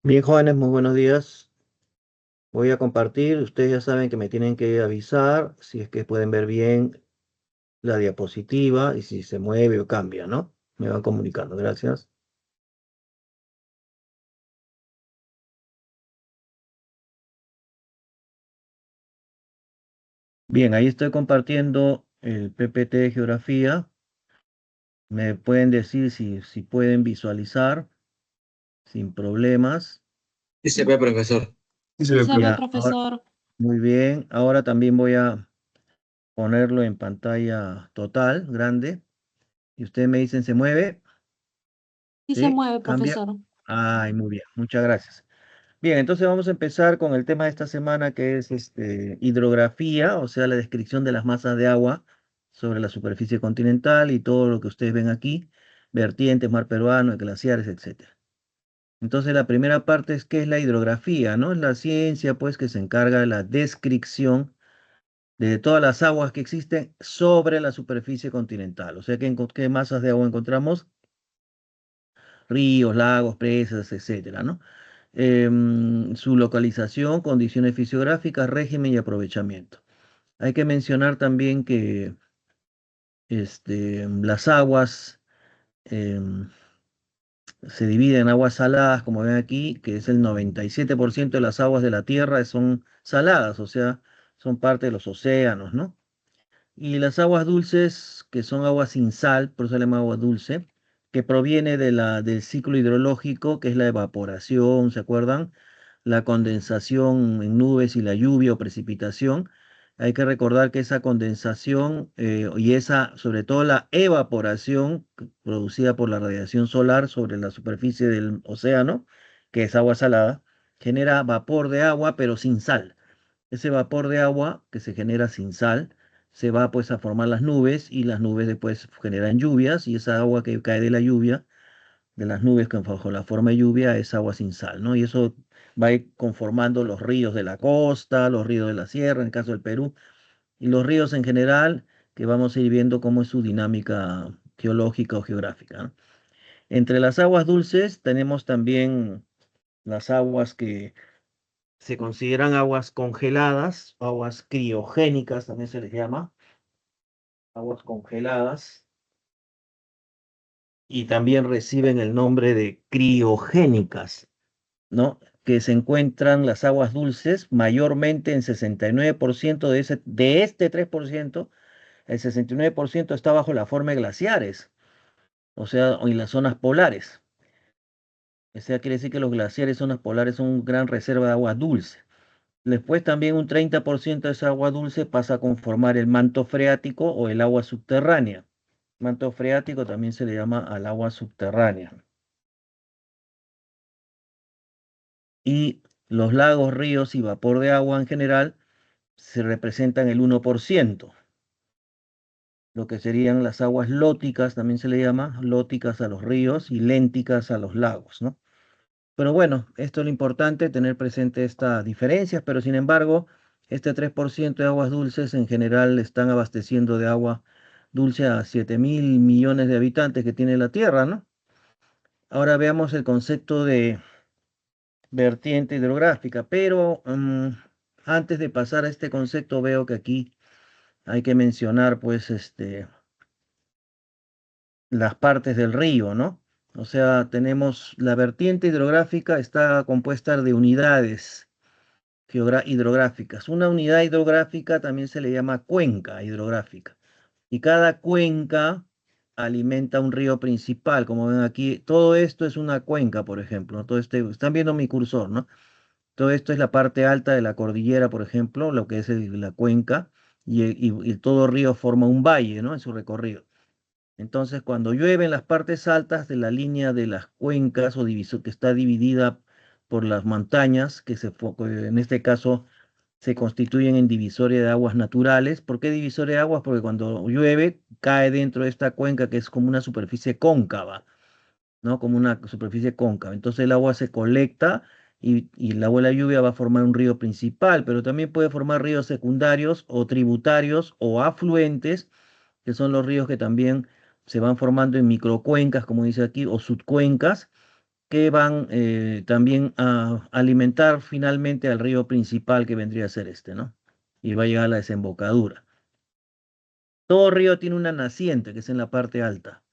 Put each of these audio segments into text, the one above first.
Bien, jóvenes, muy buenos días. Voy a compartir. Ustedes ya saben que me tienen que avisar si es que pueden ver bien la diapositiva y si se mueve o cambia, ¿no? Me van comunicando. Gracias. Bien, ahí estoy compartiendo el PPT de geografía. Me pueden decir si pueden visualizar sin problemas. Sí se ve, profesor. Sí se Sí ve, se ve, profe. Ya, ahora, profesor. muy bien. Ahora también voy a ponerlo en pantalla total, grande. Y ustedes me dicen, ¿se mueve? Sí se ¿Sí? mueve, ¿Cambia? profesor. Ay, muy bien. Muchas gracias. Bien, entonces vamos a empezar con el tema de esta semana que es hidrografía, o sea, la descripción de las masas de agua sobre la superficie continental y todo lo que ustedes ven aquí, vertientes, mar peruano, glaciares, etcétera. Entonces la primera parte es qué es la hidrografía, ¿no? Es la ciencia pues que se encarga de la descripción de todas las aguas que existen sobre la superficie continental. O sea, qué masas de agua encontramos, ríos, lagos, presas, etcétera, ¿no? Su localización, condiciones fisiográficas, régimen y aprovechamiento. Hay que mencionar también que las aguas em, se dividen en aguas saladas, como ven aquí, que es el 97% de las aguas de la Tierra son saladas, o sea, son parte de los océanos, ¿no? Y las aguas dulces, que son aguas sin sal, por eso se llama agua dulce, que proviene del ciclo hidrológico, que es la evaporación, ¿se acuerdan? La condensación en nubes y la lluvia o precipitación. Hay que recordar que esa condensación y esa, sobre todo la evaporación producida por la radiación solar sobre la superficie del océano, que es agua salada, genera vapor de agua, pero sin sal. Ese vapor de agua que se genera sin sal se va pues a formar las nubes y las nubes después generan lluvias y esa agua que cae de la lluvia, de las nubes que bajo la forma de lluvia es agua sin sal, ¿no? Y eso va a ir conformando los ríos de la costa, los ríos de la sierra, en el caso del Perú, y los ríos en general, que vamos a ir viendo cómo es su dinámica geológica o geográfica, ¿no? Entre las aguas dulces tenemos también las aguas que se consideran aguas congeladas, aguas criogénicas también se les llama, aguas congeladas, y también reciben el nombre de criogénicas, ¿no? Que se encuentran las aguas dulces mayormente en 69% de este 3%, el 69% está bajo la forma de glaciares, o sea, en las zonas polares. O sea, quiere decir que los glaciares, zonas polares, son una gran reserva de agua dulce. Después también un 30% de esa agua dulce pasa a conformar el manto freático o el agua subterránea. Manto freático también se le llama al agua subterránea. Y los lagos, ríos y vapor de agua en general se representan el 1%. Lo que serían las aguas lóticas, también se le llama lóticas a los ríos y lénticas a los lagos, ¿no? Pero bueno, esto es lo importante, tener presente estas diferencias, pero sin embargo, este 3% de aguas dulces en general están abasteciendo de agua dulce a 7.000 millones de habitantes que tiene la Tierra, ¿no? Ahora veamos el concepto de vertiente hidrográfica, pero antes de pasar a este concepto, veo que aquí hay que mencionar, pues, las partes del río, ¿no? O sea, tenemos la vertiente hidrográfica, está compuesta de unidades hidrográficas. Una unidad hidrográfica también se le llama cuenca hidrográfica. Y cada cuenca alimenta un río principal. Como ven aquí, todo esto es una cuenca, por ejemplo. Todo están viendo mi cursor, ¿no? Todo esto es la parte alta de la cordillera, por ejemplo, lo que es la cuenca, y todo río forma un valle, ¿no? En su recorrido. Entonces, cuando llueve en las partes altas de la línea de las cuencas que está dividida por las montañas, en este caso se constituyen en divisoria de aguas naturales. ¿Por qué divisoria de aguas? Porque cuando llueve cae dentro de esta cuenca que es como una superficie cóncava, ¿no? Como una superficie cóncava. Entonces el agua se colecta y el agua de la lluvia va a formar un río principal, pero también puede formar ríos secundarios o tributarios o afluentes, que son los ríos que también se van formando en microcuencas, como dice aquí, o subcuencas, que van también a alimentar finalmente al río principal que vendría a ser este, ¿no? Y va a llegar a la desembocadura. Todo río tiene una naciente, que es en la parte alta.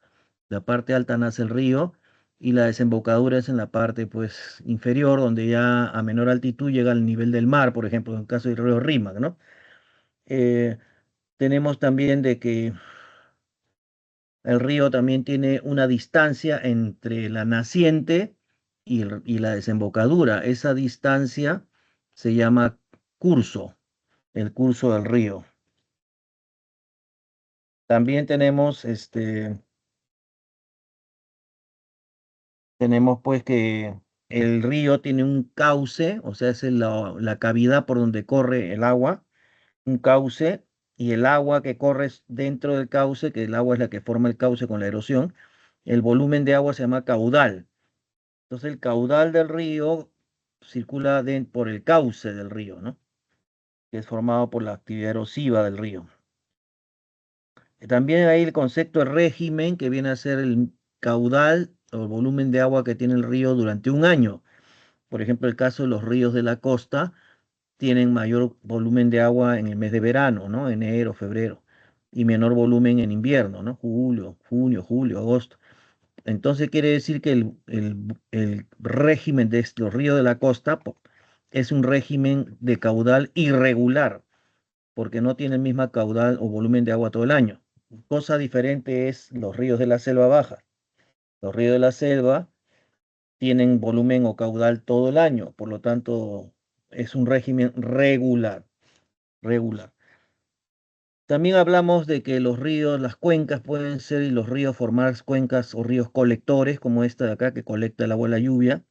La parte alta nace el río y la desembocadura es en la parte, pues, inferior, donde ya a menor altitud llega al nivel del mar, por ejemplo, en el caso del río Rímac, ¿no? Eh, tenemos también de que el río también tiene una distancia entre la naciente y la desembocadura. Esa distancia se llama curso, el curso del río. También tenemos pues que el río tiene un cauce, o sea, es la cavidad por donde corre el agua, un cauce, y el agua que corre dentro del cauce, que el agua es la que forma el cauce con la erosión, el volumen de agua se llama caudal. Entonces el caudal del río circula por el cauce del río, ¿no? Que es formado por la actividad erosiva del río. También hay el concepto de régimen, que viene a ser el caudal o el volumen de agua que tiene el río durante un año. Por ejemplo, el caso de los ríos de la costa tienen mayor volumen de agua en el mes de verano, ¿no? Enero, febrero, y menor volumen en invierno, ¿no? Julio, junio, julio, agosto. Entonces quiere decir que el régimen de los ríos de la costa es un régimen de caudal irregular, porque no tiene el mismo caudal o volumen de agua todo el año. Cosa diferente es los ríos de la selva baja. Los ríos de la selva tienen volumen o caudal todo el año, por lo tanto es un régimen regular, regular. También hablamos de que los ríos, las cuencas pueden ser y los ríos formar cuencas o ríos colectores, como esta de acá que colecta el agua de la lluvia,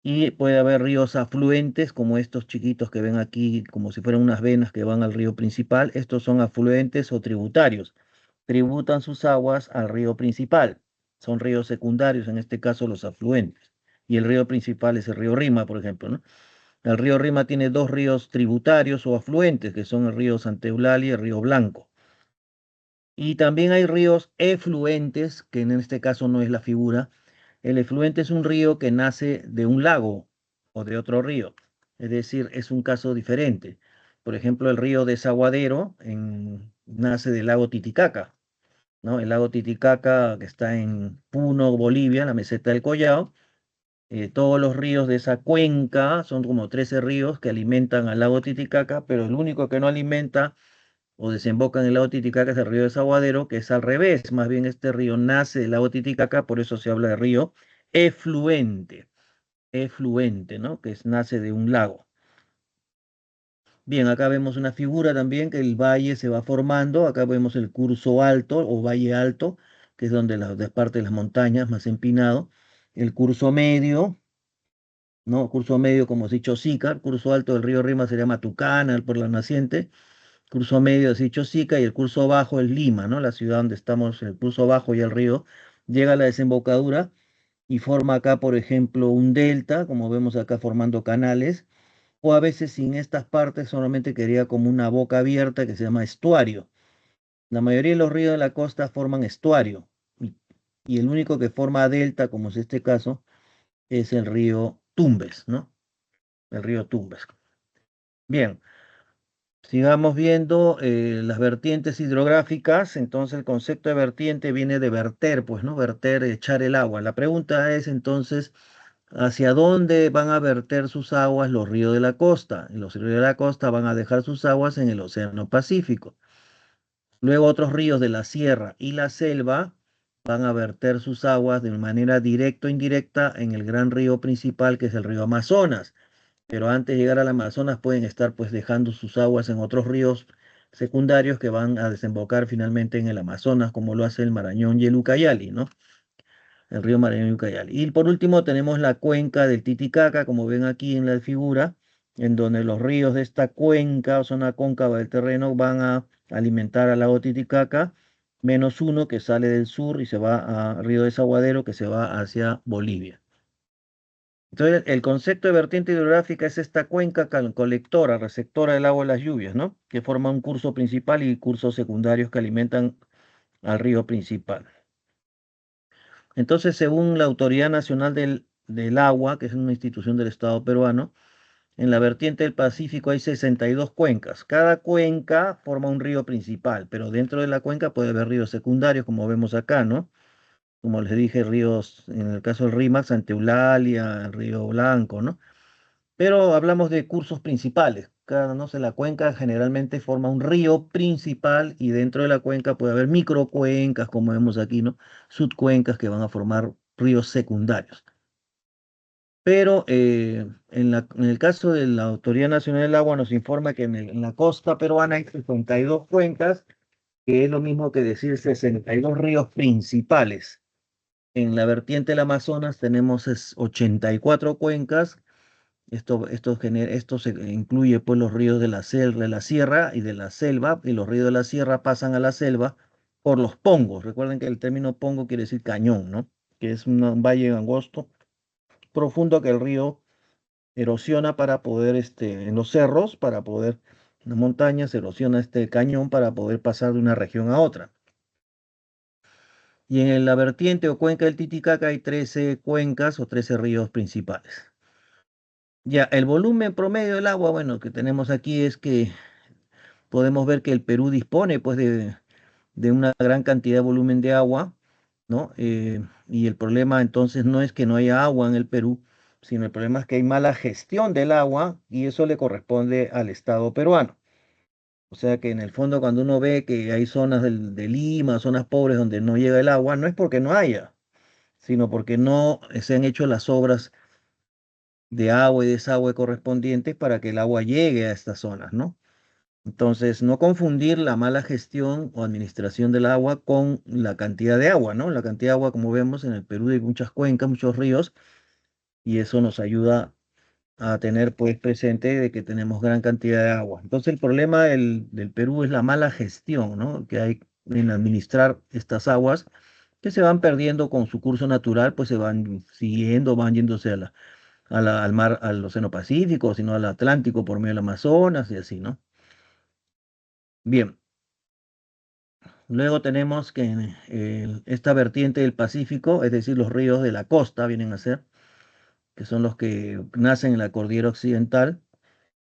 y puede haber ríos afluentes, como estos chiquitos que ven aquí, como si fueran unas venas que van al río principal. Estos son afluentes o tributarios. Tributan sus aguas al río principal. Son ríos secundarios, en este caso los afluentes. Y el río principal es el río Rima, por ejemplo, ¿no? El río Rima tiene dos ríos tributarios o afluentes, que son el río Santa Eulalia y el río Blanco. Y también hay ríos efluentes, que en este caso no es la figura. El efluente es un río que nace de un lago o de otro río, es decir, es un caso diferente. Por ejemplo, el río Desaguadero nace del lago Titicaca, ¿no? El lago Titicaca, que está en Puno, Bolivia, la meseta del Collao. Todos los ríos de esa cuenca, son como 13 ríos que alimentan al lago Titicaca, pero el único que no alimenta o desemboca en el lago Titicaca es el río Desaguadero, que es al revés. Más bien este río nace del lago Titicaca, por eso se habla de río efluente, efluente, ¿no? Nace de un lago. Bien, acá vemos una figura también que el valle se va formando. Acá vemos el curso alto o valle alto, que es donde la parte de las montañas más empinado. El curso medio, ¿no? Curso medio, como has dicho, Sica. Curso alto del río Rima sería Matucana, por la naciente. Curso medio es dicho Sica y el curso bajo es Lima, ¿no? La ciudad donde estamos, el curso bajo y el río llega a la desembocadura y forma acá, por ejemplo, un delta, como vemos acá formando canales, o a veces sin estas partes solamente quedaría como una boca abierta que se llama estuario. La mayoría de los ríos de la costa forman estuario y, y el único que forma delta, como es este caso, es el río Tumbes, ¿no? El río Tumbes. Bien. Sigamos viendo las vertientes hidrográficas. Entonces el concepto de vertiente viene de verter, pues, ¿no? Verter, echar el agua. La pregunta es entonces, ¿hacia dónde van a verter sus aguas los ríos de la costa? Y los ríos de la costa van a dejar sus aguas en el Océano Pacífico. Luego otros ríos de la sierra y la selva van a verter sus aguas de manera directa o indirecta en el gran río principal, que es el río Amazonas, pero antes de llegar al Amazonas pueden estar pues dejando sus aguas en otros ríos secundarios que van a desembocar finalmente en el Amazonas, como lo hace el Marañón y el Ucayali, ¿no? El río Marañón y Ucayali. Y por último tenemos la cuenca del Titicaca, como ven aquí en la figura, en donde los ríos de esta cuenca o zona cóncava del terreno van a alimentar al lago Titicaca, menos uno que sale del sur y se va a Río Desaguadero, que se va hacia Bolivia. Entonces, el concepto de vertiente hidrográfica es esta cuenca colectora, receptora del agua de las lluvias, ¿no? Que forma un curso principal y cursos secundarios que alimentan al río principal. Entonces, según la Autoridad Nacional del Agua, que es una institución del Estado peruano, en la vertiente del Pacífico hay 62 cuencas. Cada cuenca forma un río principal, pero dentro de la cuenca puede haber ríos secundarios, como vemos acá, ¿no? Como les dije, ríos, en el caso del Rímac, Santa Eulalia, el Río Blanco, ¿no? Pero hablamos de cursos principales. Cada, no sé, la cuenca generalmente forma un río principal y dentro de la cuenca puede haber microcuencas, como vemos aquí, ¿no? Subcuencas que van a formar ríos secundarios. Pero en el caso de la Autoridad Nacional del Agua nos informa que en la costa peruana hay 52 cuencas, que es lo mismo que decir 62 ríos principales. En la vertiente del Amazonas tenemos 84 cuencas. Esto se incluye pues los ríos de de la sierra y de la selva, y los ríos de la sierra pasan a la selva por los pongos. Recuerden que el término pongo quiere decir cañón, ¿no? Que es un valle angosto, profundo que el río erosiona para poder, en los cerros, para poder, en las montañas, erosiona este cañón para poder pasar de una región a otra. Y en la vertiente o cuenca del Titicaca hay 13 cuencas o 13 ríos principales. Ya, el volumen promedio del agua, bueno, que tenemos aquí es que podemos ver que el Perú dispone pues de una gran cantidad de volumen de agua, ¿no? Y el problema entonces no es que no haya agua en el Perú, sino el problema es que hay mala gestión del agua y eso le corresponde al Estado peruano. O sea que en el fondo cuando uno ve que hay zonas de Lima, zonas pobres donde no llega el agua, no es porque no haya, sino porque no se han hecho las obras de agua y desagüe correspondientes para que el agua llegue a estas zonas, ¿no? Entonces, no confundir la mala gestión o administración del agua con la cantidad de agua, ¿no? La cantidad de agua, como vemos en el Perú, hay muchas cuencas, muchos ríos, y eso nos ayuda a tener pues presente de que tenemos gran cantidad de agua. Entonces, el problema del Perú es la mala gestión, ¿no? Que hay en administrar estas aguas que se van perdiendo con su curso natural, pues se van siguiendo, van yéndose al mar, al Océano Pacífico, sino al Atlántico por medio del Amazonas y así, ¿no? Bien. Luego tenemos que esta vertiente del Pacífico, es decir, los ríos de la costa vienen a ser, que son los que nacen en la cordillera occidental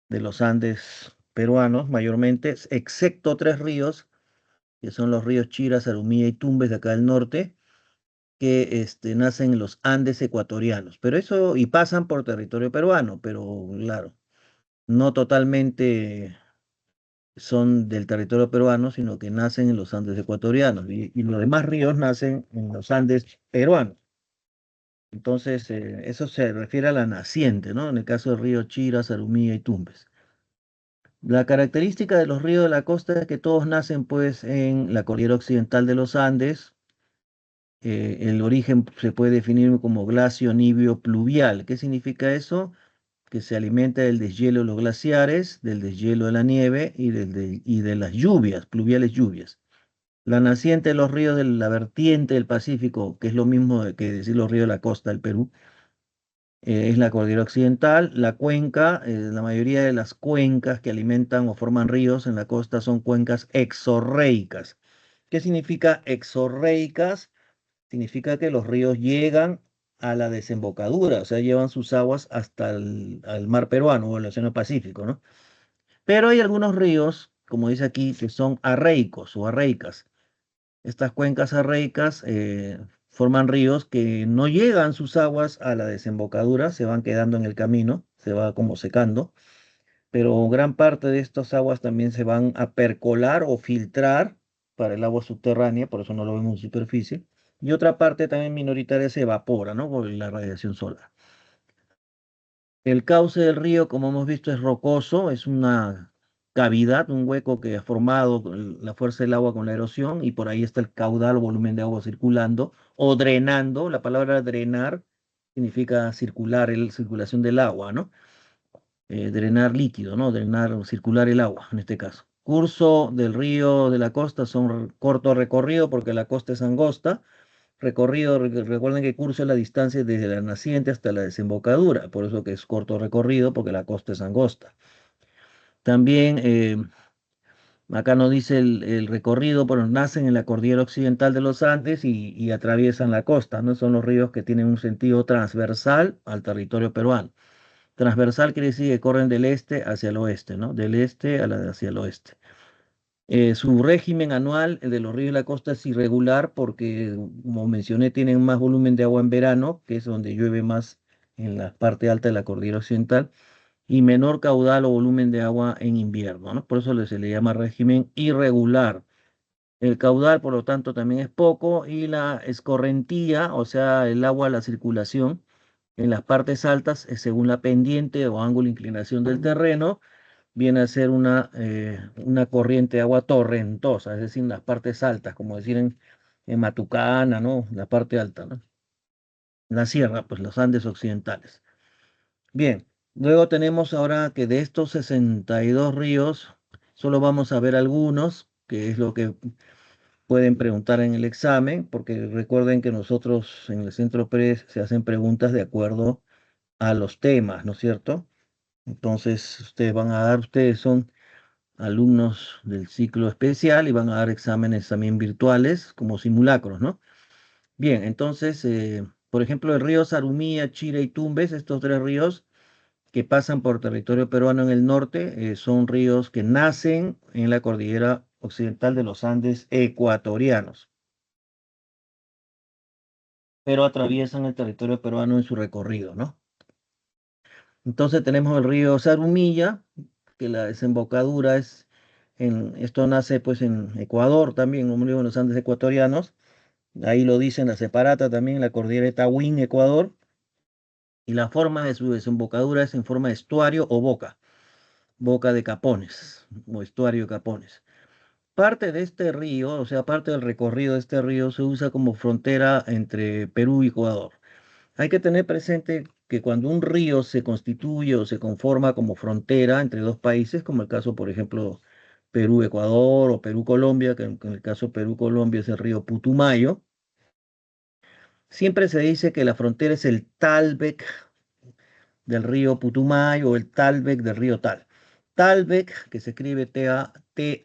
de los Andes peruanos, mayormente, excepto tres ríos, que son los ríos Chira, Sarumía y Tumbes de acá del norte, que nacen en los Andes ecuatorianos. Pero eso, y pasan por territorio peruano, pero claro, no totalmente son del territorio peruano, sino que nacen en los Andes ecuatorianos y los demás ríos nacen en los Andes peruanos. Entonces, eso se refiere a la naciente, ¿no? En el caso del río Chira, Sarumía y Tumbes. La característica de los ríos de la costa es que todos nacen pues en la cordillera occidental de los Andes. El origen se puede definir como glacio nibio pluvial. ¿Qué significa eso? Que se alimenta del deshielo de los glaciares, del deshielo de la nieve y de las lluvias, pluviales lluvias. La naciente de los ríos de la vertiente del Pacífico, que es lo mismo que decir los ríos de la costa del Perú, es la cordillera occidental. La cuenca, la mayoría de las cuencas que alimentan o forman ríos en la costa son cuencas exorreicas. ¿Qué significa exorreicas? Significa que los ríos llegan a la desembocadura, o sea, llevan sus aguas hasta al mar peruano o el Océano Pacífico, ¿no? Pero hay algunos ríos, como dice aquí, que son arreicos o arreicas. Estas cuencas arreicas forman ríos que no llegan sus aguas a la desembocadura, se van quedando en el camino, se va como secando, pero gran parte de estas aguas también se van a percolar o filtrar para el agua subterránea, por eso no lo vemos en superficie, y otra parte también minoritaria se evapora, ¿no? Por la radiación solar. El cauce del río, como hemos visto, es rocoso, es una cavidad, un hueco que ha formado la fuerza del agua con la erosión y por ahí está el caudal o volumen de agua circulando o drenando. La palabra drenar significa circular, circulación del agua, ¿no? Drenar líquido, ¿no? Drenar o circular el agua, en este caso. Curso del río de la costa son corto recorrido porque la costa es angosta. Recorrido, recuerden que curso es la distancia desde la naciente hasta la desembocadura, por eso que es corto recorrido porque la costa es angosta. También Acá nos dice el recorrido, pero nacen en la cordillera occidental de los Andes y atraviesan la costa, ¿no? Son los ríos que tienen un sentido transversal al territorio peruano. Transversal quiere decir que corren del este hacia el oeste, ¿no? Del este hacia el oeste. Su régimen anual, el de los ríos de la costa, es irregular porque, como mencioné, tienen más volumen de agua en verano, que es donde llueve más en la parte alta de la cordillera occidental, y menor caudal o volumen de agua en invierno, ¿no? Por eso se le llama régimen irregular. El caudal, por lo tanto, también es poco y la escorrentía, o sea, el agua, la circulación en las partes altas, es según la pendiente o ángulo de inclinación del terreno, viene a ser una corriente de agua torrentosa, es decir, en las partes altas, como decir en Matucana, ¿no? La parte alta, ¿no? La sierra, pues los Andes occidentales. Bien, luego tenemos ahora que de estos 62 ríos, solo vamos a ver algunos, que es lo que pueden preguntar en el examen, porque recuerden que nosotros en el Centro PRES se hacen preguntas de acuerdo a los temas, ¿no es cierto? Entonces, ustedes son alumnos del ciclo especial y van a dar exámenes también virtuales como simulacros, ¿no? Bien, entonces, por ejemplo, el río Sarumía, Chira y Tumbes, estos tres ríos que pasan por territorio peruano en el norte, son ríos que nacen en la cordillera occidental de los Andes ecuatorianos, pero atraviesan el territorio peruano en su recorrido, ¿no? Entonces tenemos el río Sarumilla, que la desembocadura esto nace pues en Ecuador también, como digo, en los Andes ecuatorianos, ahí lo dicen la separata también, la cordillera de Tahuín, Ecuador, y la forma de su desembocadura es en forma de estuario o boca de capones, o estuario de capones. Parte de este río, o sea, parte del recorrido de este río se usa como frontera entre Perú y Ecuador. Hay que tener presente que cuando un río se constituye o se conforma como frontera entre dos países, como el caso, por ejemplo, Perú-Ecuador o Perú-Colombia, que en el caso Perú-Colombia es el río Putumayo, siempre se dice que la frontera es el talbec del río Putumayo o el talbec del río Tal. Talbec, que se escribe Talweg,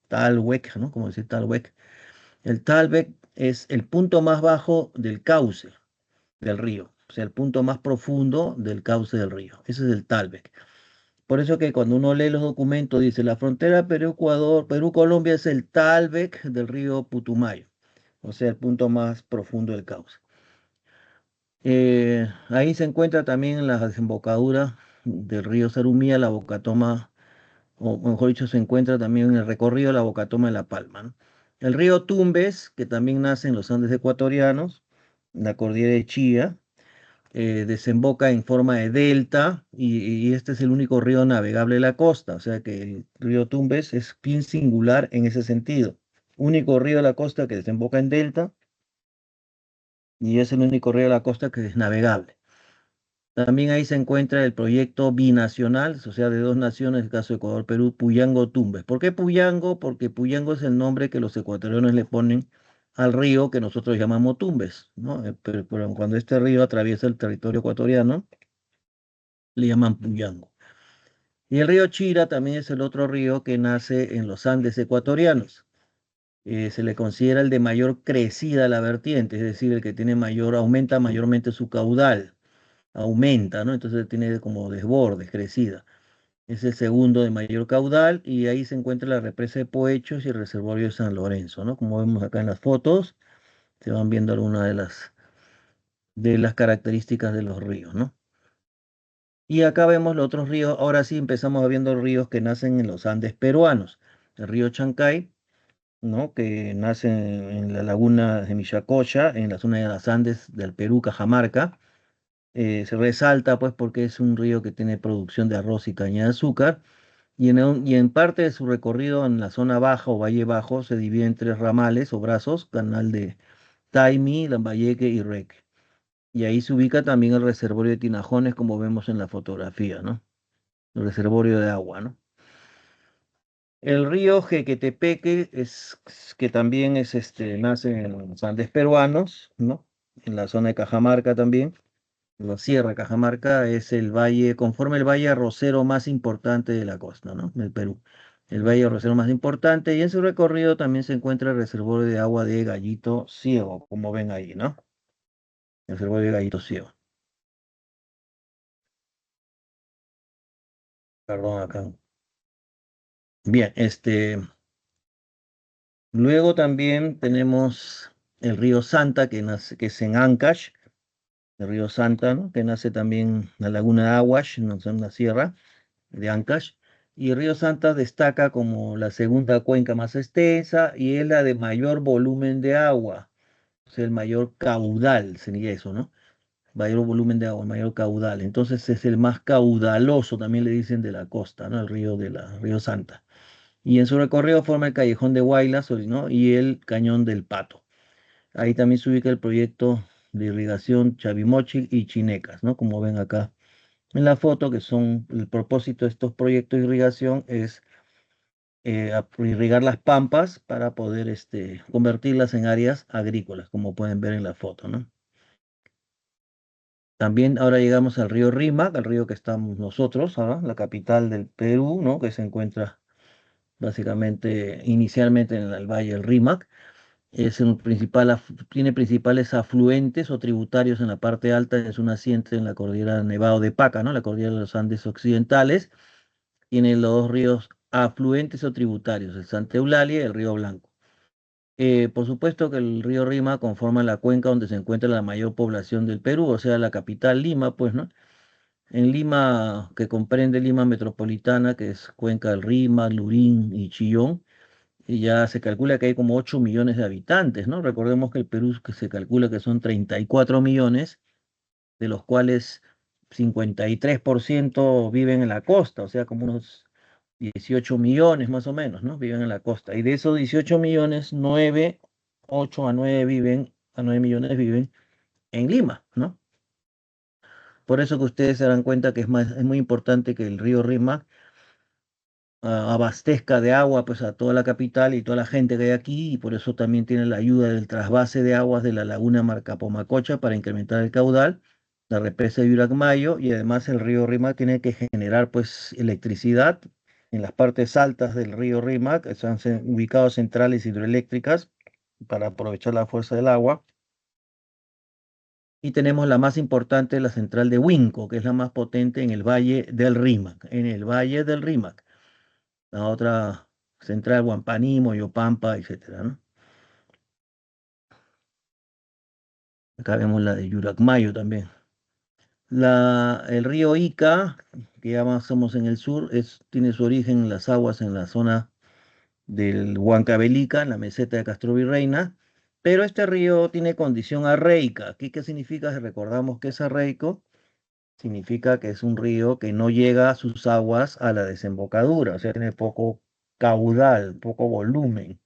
Talweg, ¿no? Como decir Talweg. El Talbec es el punto más bajo del cauce del río, o sea, el punto más profundo del cauce del río. Ese es el Talbec. Por eso que cuando uno lee los documentos dice la frontera Perú-Ecuador, Perú-Colombia es el Talbec del río Putumayo, o sea, el punto más profundo del cauce. Ahí se encuentra también en la desembocadura del río Sarumía, la Bocatoma, o mejor dicho, se encuentra también en el recorrido de la Bocatoma de La Palma, ¿no? El río Tumbes, que también nace en los Andes ecuatorianos, en la cordillera de Chía, desemboca en forma de delta y este es el único río navegable de la costa, o sea que el río Tumbes es bien singular en ese sentido. Único río de la costa que desemboca en delta y es el único río de la costa que es navegable. También ahí se encuentra el proyecto binacional, o sea, de dos naciones, en el caso de Ecuador-Perú, Puyango-Tumbes. ¿Por qué Puyango? Porque Puyango es el nombre que los ecuatorianos le ponen al río que nosotros llamamos Tumbes, ¿no? Pero cuando este río atraviesa el territorio ecuatoriano, le llaman Puyango. Y el río Chira también es el otro río que nace en los Andes ecuatorianos. Se le considera el de mayor crecida a la vertiente, es decir, el que tiene aumenta mayormente su caudal, aumenta, ¿no? Entonces tiene como desbordes, crecida. Es el segundo de mayor caudal y ahí se encuentra la represa de Poechos y el reservorio de San Lorenzo, ¿no? Como vemos acá en las fotos, se van viendo algunas de las características de los ríos, ¿no? Y acá vemos los otros ríos. Ahora sí empezamos viendo ríos que nacen en los Andes peruanos. El río Chancay, ¿no? Que nace en la laguna de Michacocha, en la zona de las Andes del Perú, Cajamarca. Se resalta pues porque es un río que tiene producción de arroz y caña de azúcar. Y en parte de su recorrido en la zona baja o valle bajo se divide en tres ramales o brazos, canal de Taimi, Lambayeque y Reque. Y ahí se ubica también el reservorio de Tinajones, como vemos en la fotografía, ¿no? El reservorio de agua, ¿no? El río Jequetepeque que también nace en los Andes peruanos, ¿no? En la zona de Cajamarca también. la Sierra de Cajamarca es el valle, conforma el valle arrocero más importante de la costa, ¿no? Del Perú. El valle arrocero más importante y en su recorrido también se encuentra el reservorio de agua de Gallito Ciego, como ven ahí, ¿no? El reservorio de Gallito Ciego. Perdón, acá. Bien, luego también tenemos el río Santa, que nace, que es en Ancash, el río Santa, ¿no? Que nace también en la laguna de Aguas, no sé, en la sierra de Ancash. Y el río Santa destaca como la segunda cuenca más extensa y es la de mayor volumen de agua, o sea, el mayor caudal, sería eso, ¿no? Mayor volumen de agua, mayor caudal. Entonces es el más caudaloso, también le dicen de la costa, ¿no? El río Río Santa. Y en su recorrido forma el Callejón de Huaylas, ¿no? Y el Cañón del Pato. Ahí también se ubica el proyecto de irrigación Chavimochi y Chinecas, ¿no? Como ven acá en la foto, que son el propósito de estos proyectos de irrigación es irrigar las pampas para poder convertirlas en áreas agrícolas, como pueden ver en la foto, ¿no? También ahora llegamos al río Rímac, al río que estamos nosotros, ¿ah? La capital del Perú, ¿no? Que se encuentra básicamente inicialmente en el valle del Rímac. Es un tiene principales afluentes o tributarios en la parte alta, es un naciente en la cordillera Nevado de Paca, ¿no? La cordillera de los Andes occidentales. Tiene los dos ríos afluentes o tributarios, el Santa Eulalia y el río Blanco. Por supuesto que el río Rima conforma la cuenca donde se encuentra la mayor población del Perú, o sea, la capital Lima, pues, ¿no? En Lima, que comprende Lima metropolitana, que es Cuenca del Rima, Lurín y Chillón, y ya se calcula que hay como 8 millones de habitantes, ¿no? Recordemos que el Perú que se calcula que son 34 millones, de los cuales 53% viven en la costa, o sea, como unos 18 millones más o menos, ¿no? Viven en la costa. Y de esos 18 millones, 8 a 9 viven, a 9 millones viven en Lima, ¿no? Por eso que ustedes se dan cuenta que es muy importante que el río Rima abastezca de agua pues a toda la capital y toda la gente que hay aquí, y por eso también tiene la ayuda del trasvase de aguas de la laguna Marcapomacocha para incrementar el caudal, la represa de Yuracmayo, y además el río Rímac tiene que generar pues electricidad en las partes altas del río Rímac, que están ubicados centrales hidroeléctricas para aprovechar la fuerza del agua. Y tenemos la más importante, la central de Huinco, que es la más potente en el valle del Rímac, en el valle del Rímac. La otra central, Huampaní, Moyopampa, etcétera, ¿no? Acá vemos la de Yuracmayo también. El río Ica, que ya más somos en el sur, tiene su origen en las aguas en la zona del Huancavelica, en la meseta de Castrovirreina, pero este río tiene condición arreica. ¿Aquí qué significa? Si recordamos que es arreico, significa que es un río que no llega a sus aguas a la desembocadura, o sea, tiene poco caudal, poco volumen.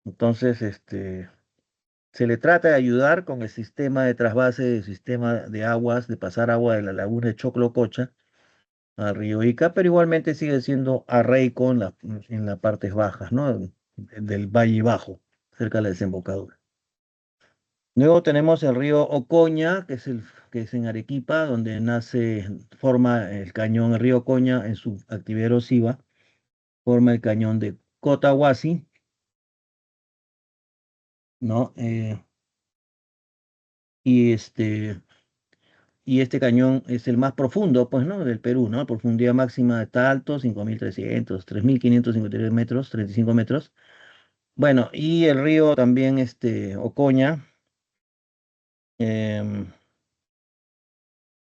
Entonces, se le trata de ayudar con el sistema de trasvase, el sistema de aguas, de pasar agua de la laguna de Choclococha al río Ica, pero igualmente sigue siendo arreico en las partes bajas, ¿no? Del Valle Bajo, cerca de la desembocadura. Luego tenemos el río Ocoña, que es en Arequipa, donde forma el cañón, el río Ocoña en su actividad erosiva, forma el cañón de Cotahuasi, ¿no? Y este cañón es el más profundo, pues, ¿no? Del Perú, ¿no? Profundidad máxima está alto, 5.300, 3.553 metros, 35 metros. Bueno, y el río también, Ocoña, em,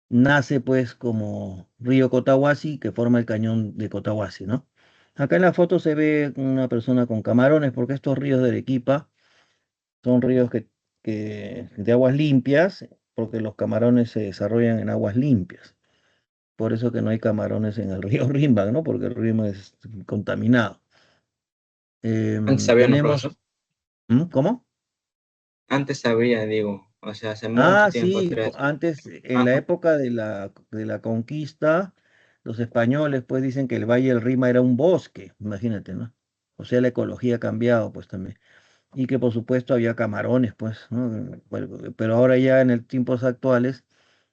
nace pues como río Cotahuasi, que forma el cañón de Cotahuasi, ¿no? Acá en la foto se ve una persona con camarones, porque estos ríos de Arequipa son ríos de aguas limpias, porque los camarones se desarrollan en aguas limpias. Por eso que no hay camarones en el río Rímac, ¿no? Porque el río es contaminado. Antes sabía, ¿no, Tenemos, profesor? ¿cómo? Antes sabía, digo, o sea, hace mucho Ah, tiempo sí, atrás. antes, en la Ajá. época de la conquista, los españoles pues dicen que el Valle del Rima era un bosque, imagínate, ¿no? O sea, la ecología ha cambiado pues también. Y que por supuesto había camarones, pues, ¿no? Pero ahora ya en el tiempos actuales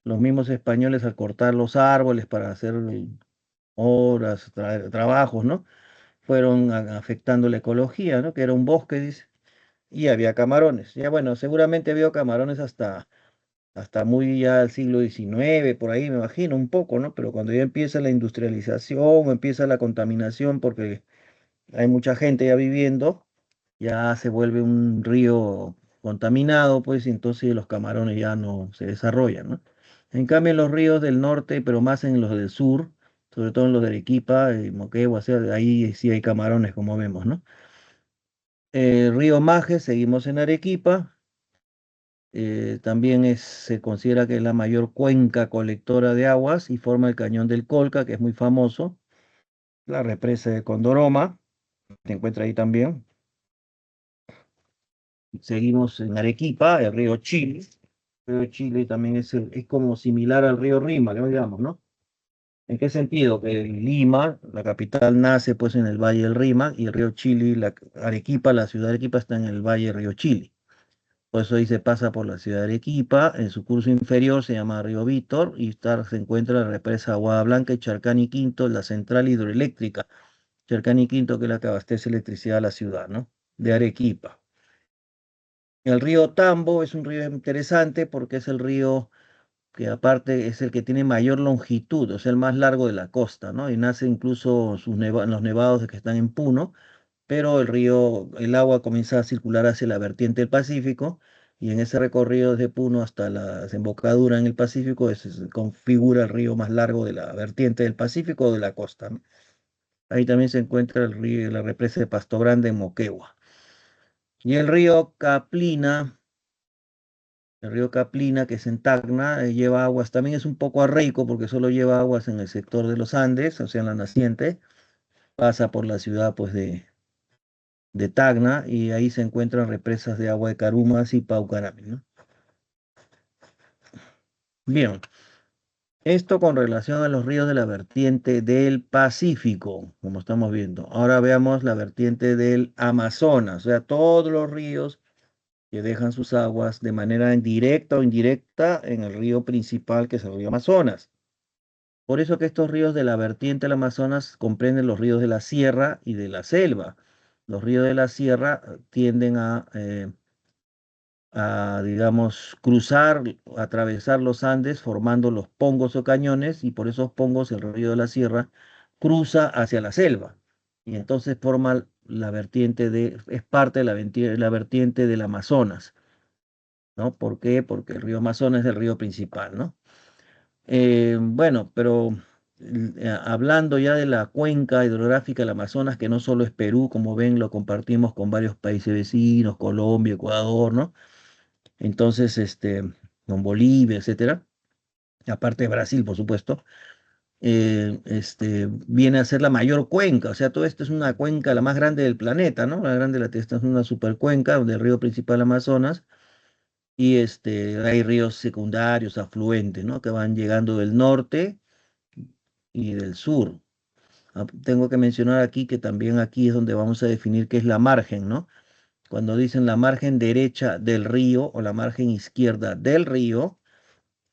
los mismos españoles al cortar los árboles para hacer obras, trabajos, ¿no? Fueron afectando la ecología, ¿no? Que era un bosque, dice, y había camarones. Ya bueno, seguramente había camarones hasta muy ya el siglo XIX, por ahí me imagino, un poco, ¿no? Pero cuando ya empieza la industrialización, o empieza la contaminación, porque hay mucha gente ya viviendo, ya se vuelve un río contaminado, pues, y entonces los camarones ya no se desarrollan, ¿no? En cambio, en los ríos del norte, pero más en los del sur, sobre todo en los de Arequipa, Moquegua, o sea, ahí sí hay camarones, como vemos, ¿no? Río Maje, seguimos en Arequipa, también se considera que es la mayor cuenca colectora de aguas y forma el cañón del Colca, que es muy famoso, la represa de Condoroma, se encuentra ahí también. Seguimos en Arequipa, el río Chile. El río Chile también es como similar al río Rima, ¿no? Digamos, ¿no? ¿En qué sentido? Que Lima, la capital, nace pues en el Valle del Rima y el río Chile, Arequipa, la ciudad de Arequipa está en el Valle del río Chile. Por eso ahí se pasa por la ciudad de Arequipa, en su curso inferior se llama Río Vítor y se encuentra la represa Aguada Blanca y Charcani Quinto, la central hidroeléctrica. Charcani Quinto, que es la que abastece electricidad a la ciudad, ¿no? De Arequipa. El río Tambo es un río interesante porque es el río que aparte es el que tiene mayor longitud, o sea, el más largo de la costa, ¿no? Y nace incluso en los nevados que están en Puno, pero el agua comienza a circular hacia la vertiente del Pacífico y en ese recorrido desde Puno hasta la desembocadura en el Pacífico se configura el río más largo de la vertiente del Pacífico o de la costa, ¿no? Ahí también se encuentra la represa de Pasto Grande en Moquegua. Y el río Caplina, que es en Tacna, lleva aguas, también es un poco arreico porque solo lleva aguas en el sector de los Andes, o sea, en la naciente, pasa por la ciudad pues de Tacna y ahí se encuentran represas de agua de Carumas y Paucarami, ¿no? Bien, esto con relación a los ríos de la vertiente del Pacífico, como estamos viendo. Ahora veamos la vertiente del Amazonas, o sea, todos los ríos que dejan sus aguas de manera directa o indirecta en el río principal que es el río Amazonas. Por eso que estos ríos de la vertiente del Amazonas comprenden los ríos de la sierra y de la selva. Los ríos de la sierra tienden digamos, cruzar, atravesar los Andes formando los pongos o cañones y por esos pongos el río de la sierra cruza hacia la selva y entonces forma es parte de la vertiente del Amazonas, ¿no? ¿Por qué? Porque el río Amazonas es el río principal, ¿no? Bueno, pero hablando ya de la cuenca hidrográfica del Amazonas, que no solo es Perú, como ven, lo compartimos con varios países vecinos, Colombia, Ecuador, ¿no? Entonces, con Bolivia, etcétera, aparte de Brasil, por supuesto, viene a ser la mayor cuenca, o sea, todo esto es una cuenca la más grande del planeta, ¿no? La grande de la Tierra es una supercuenca del río principal Amazonas, y hay ríos secundarios, afluentes, ¿no? Que van llegando del norte y del sur. Tengo que mencionar aquí que también aquí es donde vamos a definir qué es la margen, ¿no? Cuando dicen la margen derecha del río o la margen izquierda del río,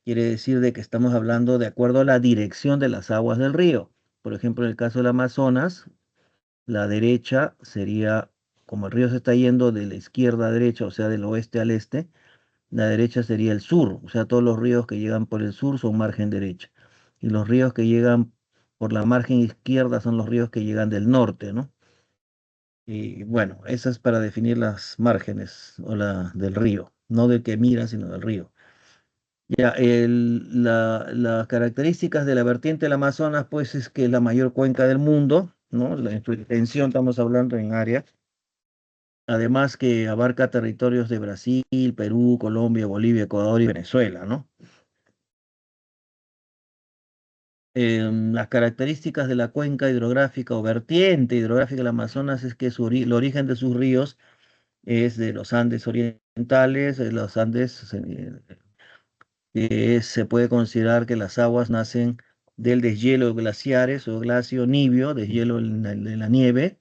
quiere decir de que estamos hablando de acuerdo a la dirección de las aguas del río. Por ejemplo, en el caso del Amazonas, la derecha sería, como el río se está yendo de la izquierda a derecha, o sea, del oeste al este, la derecha sería el sur, o sea, todos los ríos que llegan por el sur son margen derecha. Y los ríos que llegan por la margen izquierda son los ríos que llegan del norte, ¿no? Y bueno, eso es para definir las márgenes del río, no del que mira, sino del río. Ya, las características de la vertiente del Amazonas, pues es que es la mayor cuenca del mundo, ¿no? En su extensión estamos hablando en área. Además que abarca territorios de Brasil, Perú, Colombia, Bolivia, Ecuador y Venezuela, ¿no? Las características de la cuenca hidrográfica o vertiente hidrográfica del Amazonas es que el origen de sus ríos es de los Andes orientales, de los Andes, se puede considerar que las aguas nacen del deshielo de glaciares o glacio nibio, deshielo de la nieve,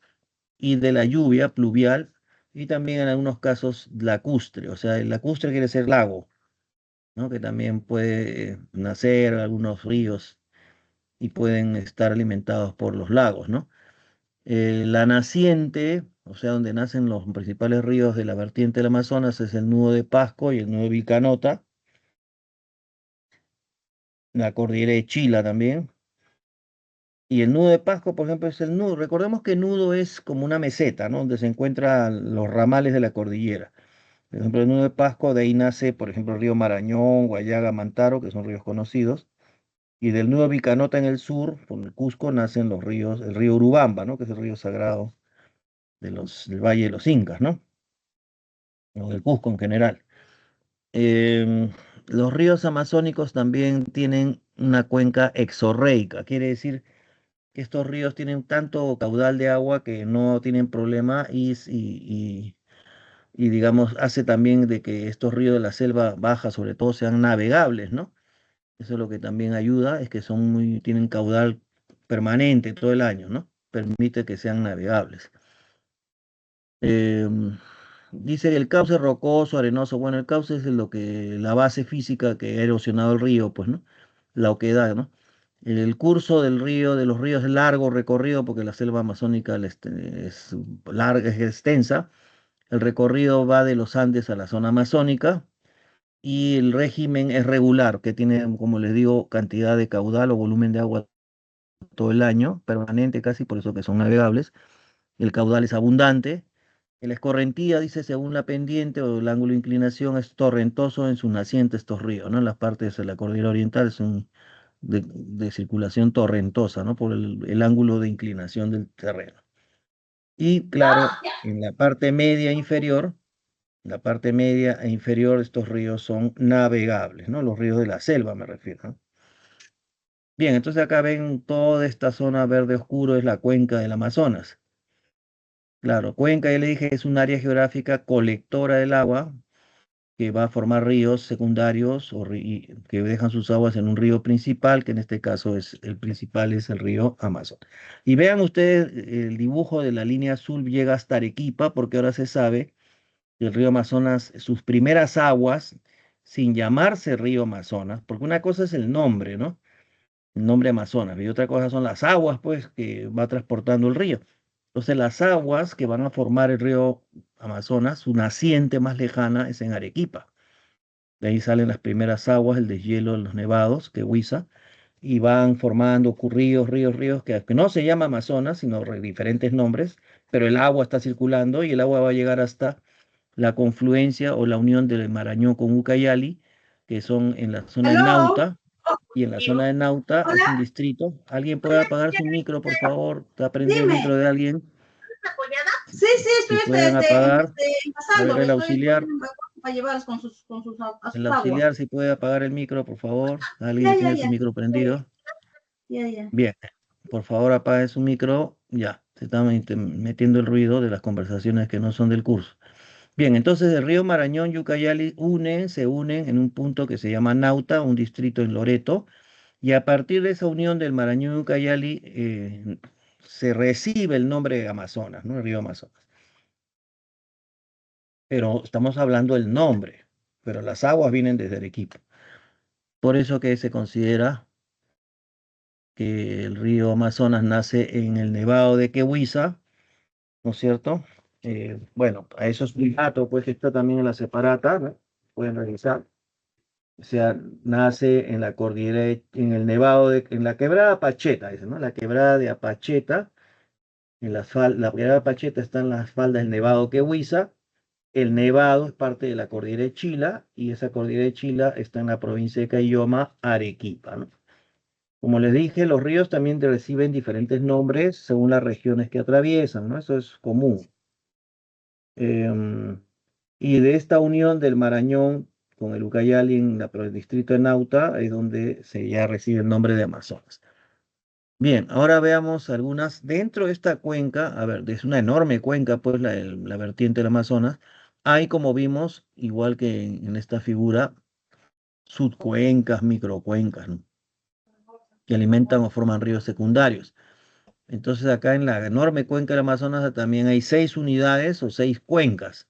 y de la lluvia pluvial, y también en algunos casos lacustre, o sea, el lacustre quiere decir lago, ¿no? Que también puede nacer algunos ríos y pueden estar alimentados por los lagos, ¿no? La naciente, o sea, donde nacen los principales ríos de la vertiente del Amazonas, es el nudo de Pasco y el nudo de Vilcanota, la cordillera de Chila también. Y el nudo de Pasco, por ejemplo, es el nudo. Recordemos que nudo es como una meseta, ¿no? Donde se encuentran los ramales de la cordillera. Por ejemplo, el nudo de Pasco, de ahí nace, por ejemplo, el río Marañón, Guayaga, Mantaro, que son ríos conocidos. Y del nudo Vilcanota en el sur, por el Cusco, nacen los ríos, el río Urubamba, ¿no? Que es el río sagrado del Valle de los Incas, ¿no? O del Cusco en general. Em, los ríos amazónicos también tienen una cuenca exorreica, quiere decir que estos ríos tienen tanto caudal de agua que no tienen problema y, digamos, hace también de que estos ríos de la selva baja, sobre todo, sean navegables, ¿no? Eso es lo que también ayuda, es que tienen caudal permanente todo el año, ¿no? Permite que sean navegables. Em, Dice que el cauce rocoso, arenoso, bueno, el cauce es la base física que ha erosionado el río, pues, ¿no? La oquedad, ¿no? El curso del río, de los ríos es largo recorrido, porque la selva amazónica es larga, es extensa. El recorrido va de los Andes a la zona amazónica y el régimen es regular, que tiene, como les digo, cantidad de caudal o volumen de agua todo el año, permanente casi, por eso que son navegables. El caudal es abundante. La escorrentía, dice, según la pendiente o el ángulo de inclinación, es torrentoso en sus nacientes estos ríos, ¿no? En las partes de la cordillera oriental son de circulación torrentosa, ¿no? Por el ángulo de inclinación del terreno. Y claro, en la parte media e inferior, estos ríos son navegables, ¿no? Los ríos de la selva, me refiero, ¿no? Bien, entonces acá ven toda esta zona verde oscuro, es la cuenca del Amazonas. Claro, cuenca, ya le dije, es un área geográfica colectora del agua que va a formar ríos secundarios que dejan sus aguas en un río principal, que en este caso es el principal, es el río Amazonas. Y vean ustedes el dibujo de la línea azul llega hasta Arequipa, porque ahora se sabe que el río Amazonas, sus primeras aguas, sin llamarse río Amazonas, porque una cosa es el nombre, ¿no? El nombre Amazonas, y otra cosa son las aguas, pues, que va transportando el río. Entonces, las aguas que van a formar el río Amazonas, su naciente más lejana es en Arequipa. De ahí salen las primeras aguas, el deshielo de los nevados, que Huiza, y van formando ríos, que no se llama Amazonas, sino diferentes nombres, pero el agua está circulando y el agua va a llegar hasta la confluencia o la unión del Marañón con Ucayali, que son en la zona de ¿Aló? Nauta, y en la zona de Nauta es un Hola, distrito. ¿Alguien puede apagar su micro, por favor? Está prendido el dime. micro de alguien. Sí, sí, Si estoy pueden apagar, a ver envasando, el estoy auxiliar. para llevarlos a El sus aguas. auxiliar, si puede apagar el micro, por favor. Alguien Ya, que ya, tiene su ya, micro prendido. ya, ya. Bien, por favor apague su micro. Ya, se está metiendo el ruido de las conversaciones que no son del curso. Bien, entonces el río Marañón y Ucayali se unen en un punto que se llama Nauta, un distrito en Loreto, y a partir de esa unión del Marañón y Ucayali se recibe el nombre de Amazonas, ¿no? El río Amazonas. Pero estamos hablando del nombre, pero las aguas vienen desde Arequipa. Por eso que se considera que el río Amazonas nace en el Nevado de Quehuiza, ¿no es cierto? Bueno, a eso es un dato, pues que está también en la separata, ¿no? Pueden revisar. O sea, nace en la cordillera, en el Nevado en la quebrada Pacheta, dice, ¿no? La quebrada de Apacheta, la quebrada de Pacheta está en las faldas del Nevado Quehuiza. El Nevado es parte de la cordillera de Chila y esa cordillera de Chila está en la provincia de Caylloma, Arequipa, ¿no? Como les dije, los ríos también reciben diferentes nombres según las regiones que atraviesan, ¿no? Eso es común. Em, y de esta unión del Marañón con el Ucayali el distrito de Nauta es donde se ya recibe el nombre de Amazonas. Bien, ahora veamos algunas dentro de esta cuenca. A ver, es una enorme cuenca, pues la vertiente del Amazonas. Hay, como vimos, igual que en esta figura, subcuencas, microcuencas, ¿no? Que alimentan o forman ríos secundarios. Entonces acá en la enorme cuenca del Amazonas también hay 6 unidades o 6 cuencas.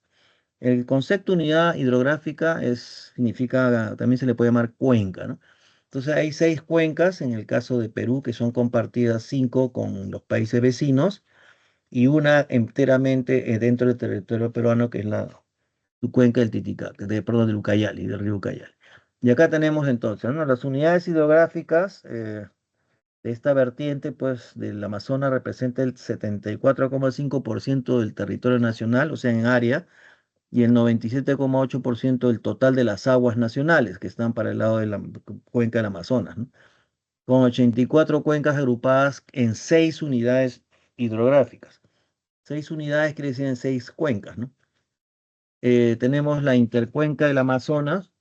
El concepto unidad hidrográfica significa, también se le puede llamar cuenca, ¿no? Entonces hay 6 cuencas en el caso de Perú, que son compartidas 5 con los países vecinos, y una enteramente dentro del territorio peruano, que es la cuenca del Titicaca, perdón, del Ucayali, del río Ucayali. Y acá tenemos entonces, ¿no? Las unidades hidrográficas de esta vertiente, pues, del Amazonas representa el 74,5% del territorio nacional, o sea, en área, y el 97,8% del total de las aguas nacionales que están para el lado de la cuenca del Amazonas, ¿no? Con 84 cuencas agrupadas en 6 unidades hidrográficas. 6 unidades quiere decir en 6 cuencas, ¿no? Tenemos la intercuenca del Amazonas,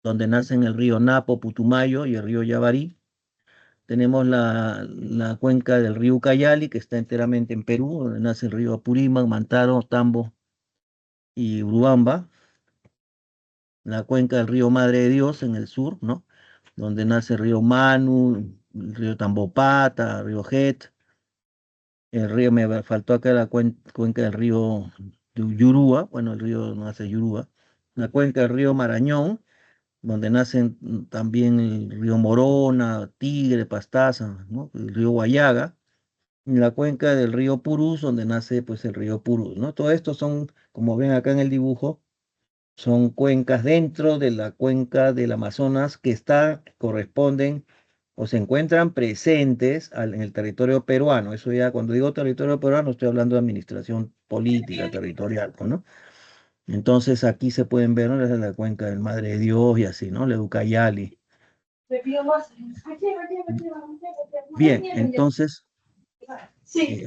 donde nacen el río Napo, Putumayo y el río Yavarí. Tenemos la cuenca del río Ucayali, que está enteramente en Perú, donde nace el río Apurímac, Mantaro, Tambo y Urubamba. La cuenca del río Madre de Dios en el sur, ¿no? Donde nace el río Manu, el río Tambopata, el río Het. El río, me faltó acá la cuenca del río de Yurúa, bueno, el río nace Yurúa. La cuenca del río Marañón, donde nacen también el río Morona, Tigre, Pastaza, ¿no? El río Guayaga. Y la cuenca del río Purús, donde nace pues el río Purús, ¿no? Todo esto son, como ven acá en el dibujo, son cuencas dentro de la cuenca del Amazonas que corresponden o se encuentran presentes en el territorio peruano. Eso ya, cuando digo territorio peruano, estoy hablando de administración política territorial, ¿no? Entonces aquí se pueden ver, ¿no? La cuenca del Madre de Dios y así, ¿no? La Ucayali. Bien, entonces, Sí.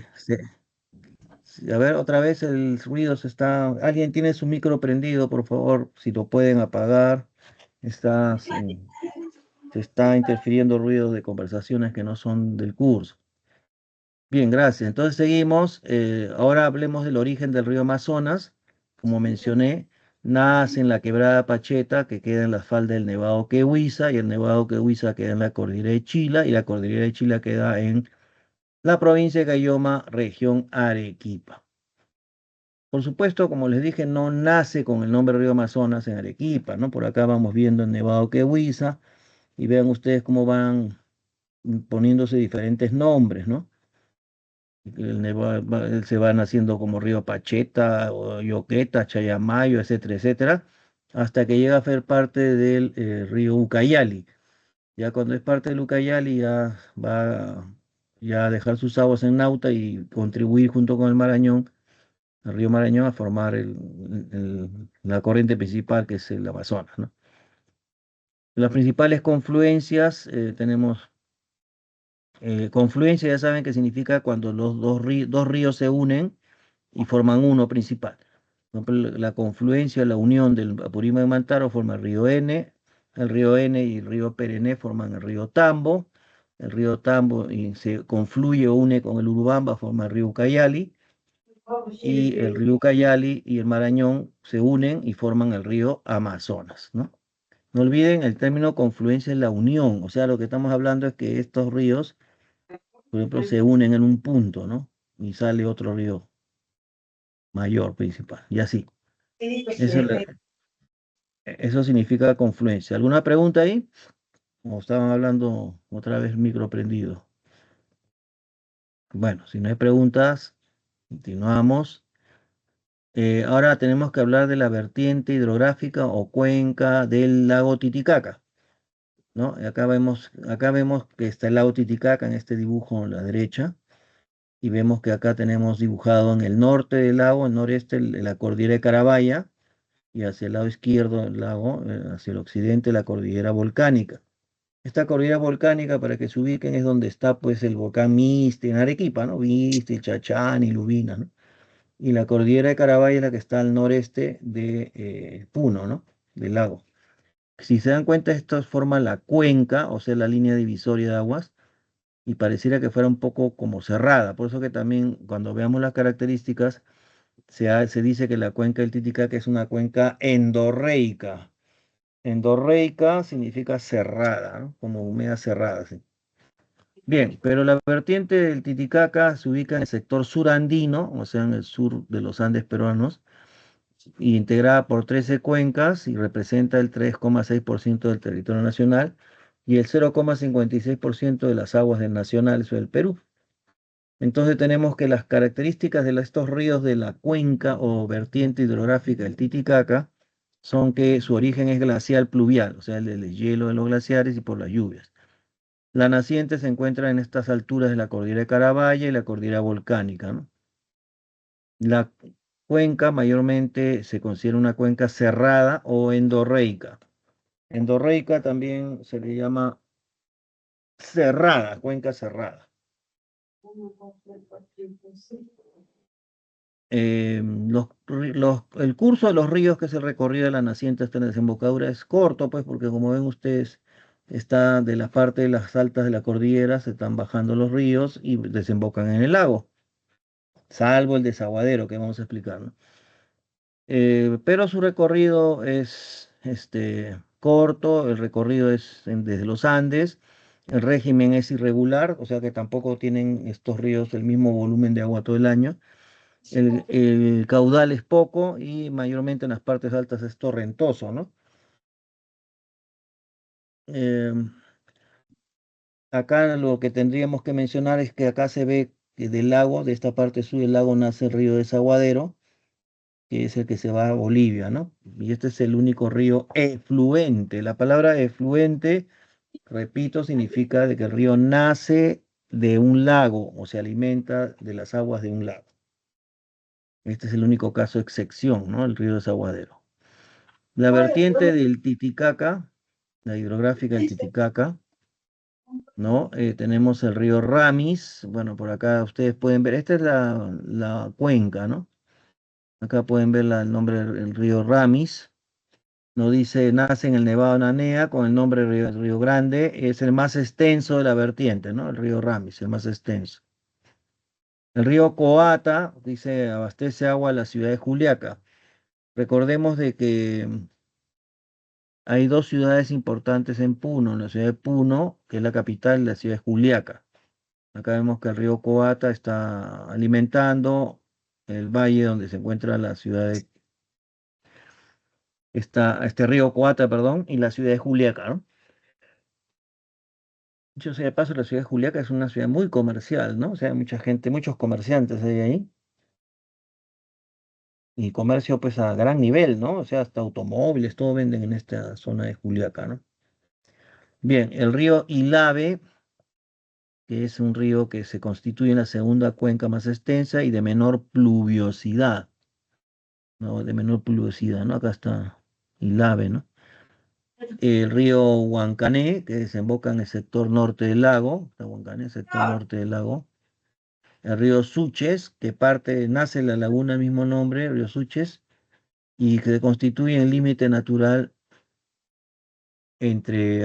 a ver, otra vez el ruido se está... ¿Alguien tiene su micro prendido, por favor? Si lo pueden apagar. Se está interfiriendo ruido de conversaciones que no son del curso. Bien, gracias. Entonces seguimos. Ahora hablemos del origen del río Amazonas. Como mencioné, nace en la quebrada Pacheta, que queda en la falda del Nevado Quehuiza, y el Nevado Quehuiza queda en la cordillera de Chila, y la cordillera de Chila queda en la provincia de Cayoma, región Arequipa. Por supuesto, como les dije, no nace con el nombre Río Amazonas en Arequipa, ¿no? Por acá vamos viendo el Nevado Quehuiza, y vean ustedes cómo van poniéndose diferentes nombres, ¿no? Él se van haciendo como Río Pacheta, o Yoqueta, Chayamayo, etcétera, etcétera, hasta que llega a ser parte del río Ucayali. Ya cuando es parte del Ucayali ya va ya a dejar sus aguas en Nauta y contribuir junto con el Marañón, el río Marañón, a formar la corriente principal que es el Amazonas, ¿no? Las principales confluencias tenemos confluencia, ya saben que significa cuando los dos ríos se unen y forman uno principal. Por ejemplo, la confluencia, la unión del Apurímac y Mantaro forma el río N y el río Perené forman el río Tambo, el río Tambo y se confluye o une con el Urubamba, forma el río Ucayali, y el río Ucayali y el Marañón se unen y forman el río Amazonas, ¿no? No olviden, el término confluencia es la unión, o sea, lo que estamos hablando es que estos ríos, por ejemplo, se unen en un punto, ¿no? Y sale otro río mayor principal, y así. Eso, eso significa confluencia. ¿Alguna pregunta ahí? O estaban hablando otra vez micro prendido. Bueno, si no hay preguntas, continuamos. Ahora tenemos que hablar de la vertiente hidrográfica o cuenca del lago Titicaca, ¿no? Y acá vemos que está el lago Titicaca en este dibujo a la derecha. Y vemos que acá tenemos dibujado en el norte del lago, el noreste, la cordillera de Carabaya, y hacia el lado izquierdo del lago, hacia el occidente, la cordillera volcánica. Esta cordillera volcánica, para que se ubiquen, es donde está pues el volcán Misti en Arequipa, ¿no? Misti, Chachán y Lubina, ¿no? Y la cordillera de Carabaya es la que está al noreste de Puno, ¿no? Del lago. Si se dan cuenta, esto forma la cuenca, o sea, la línea divisoria de aguas, y pareciera que fuera un poco como cerrada. Por eso que también cuando veamos las características, se dice que la cuenca del Titicaca es una cuenca endorreica. Endorreica significa cerrada, ¿no? Como húmeda cerrada, ¿sí? Bien, pero la vertiente del Titicaca se ubica en el sector surandino, o sea, en el sur de los Andes peruanos, y integrada por 13 cuencas y representa el 3,6% del territorio nacional y el 0,56% de las aguas del nacional o del Perú. Entonces tenemos que las características de estos ríos de la cuenca o vertiente hidrográfica del Titicaca son que su origen es glacial pluvial, o sea, el del hielo de los glaciares y por las lluvias. La naciente se encuentra en estas alturas de la cordillera de Carabaya y la cordillera volcánica, ¿no? La cuenca mayormente se considera una cuenca cerrada o endorreica. Endorreica también se le llama cerrada, cuenca cerrada. El curso de los ríos, que es el recorrido de la naciente hasta la desembocadura, es corto, pues, porque como ven ustedes, está de la parte de las altas de la cordillera, se están bajando los ríos y desembocan en el lago, salvo el desaguadero que vamos a explicar, ¿no? Pero su recorrido es corto, el recorrido es desde los Andes, el régimen es irregular, o sea que tampoco tienen estos ríos el mismo volumen de agua todo el año. El caudal es poco y mayormente en las partes altas es torrentoso, ¿no? Acá lo que tendríamos que mencionar es que acá se ve que del lago, de esta parte sur del lago, nace el río Desaguadero, que es el que se va a Bolivia, ¿no? Y este es el único río efluente. La palabra efluente, repito, significa de que el río nace de un lago o se alimenta de las aguas de un lago. Este es el único caso de excepción, ¿no? El río Desaguadero. La vertiente del Titicaca, la hidrográfica del Titicaca, ¿no? Tenemos el río Ramis, bueno, por acá ustedes pueden ver, esta es la cuenca, ¿no? Acá pueden ver el nombre del río Ramis. Nos dice, nace en el Nevado de Nanea con el nombre Río Grande, es el más extenso de la vertiente, ¿no? El río Ramis, el más extenso. El río Coata, dice, abastece agua a la ciudad de Juliaca. Recordemos de que hay dos ciudades importantes en Puno, la ciudad de Puno, que es la capital, y la ciudad de Juliaca. Acá vemos que el río Coata está alimentando el valle donde se encuentra la ciudad de, este río Coata, perdón, y la ciudad de Juliaca, ¿no? Yo sé de paso, la ciudad de Juliaca es una ciudad muy comercial, ¿no? O sea, mucha gente, muchos comerciantes hay ahí. Y comercio pues a gran nivel, ¿no? O sea, hasta automóviles, todo venden en esta zona de Juliaca, ¿no? Bien, el río Ilave, que es un río que se constituye en la segunda cuenca más extensa y de menor pluviosidad, ¿no? De menor pluviosidad, ¿no? Acá está Ilave, ¿no? El río Huancané, que desemboca en el sector norte del lago, Huancané, sector norte del lago. El río Suches, que nace en la laguna del mismo nombre, el río Suches, y que constituye el límite natural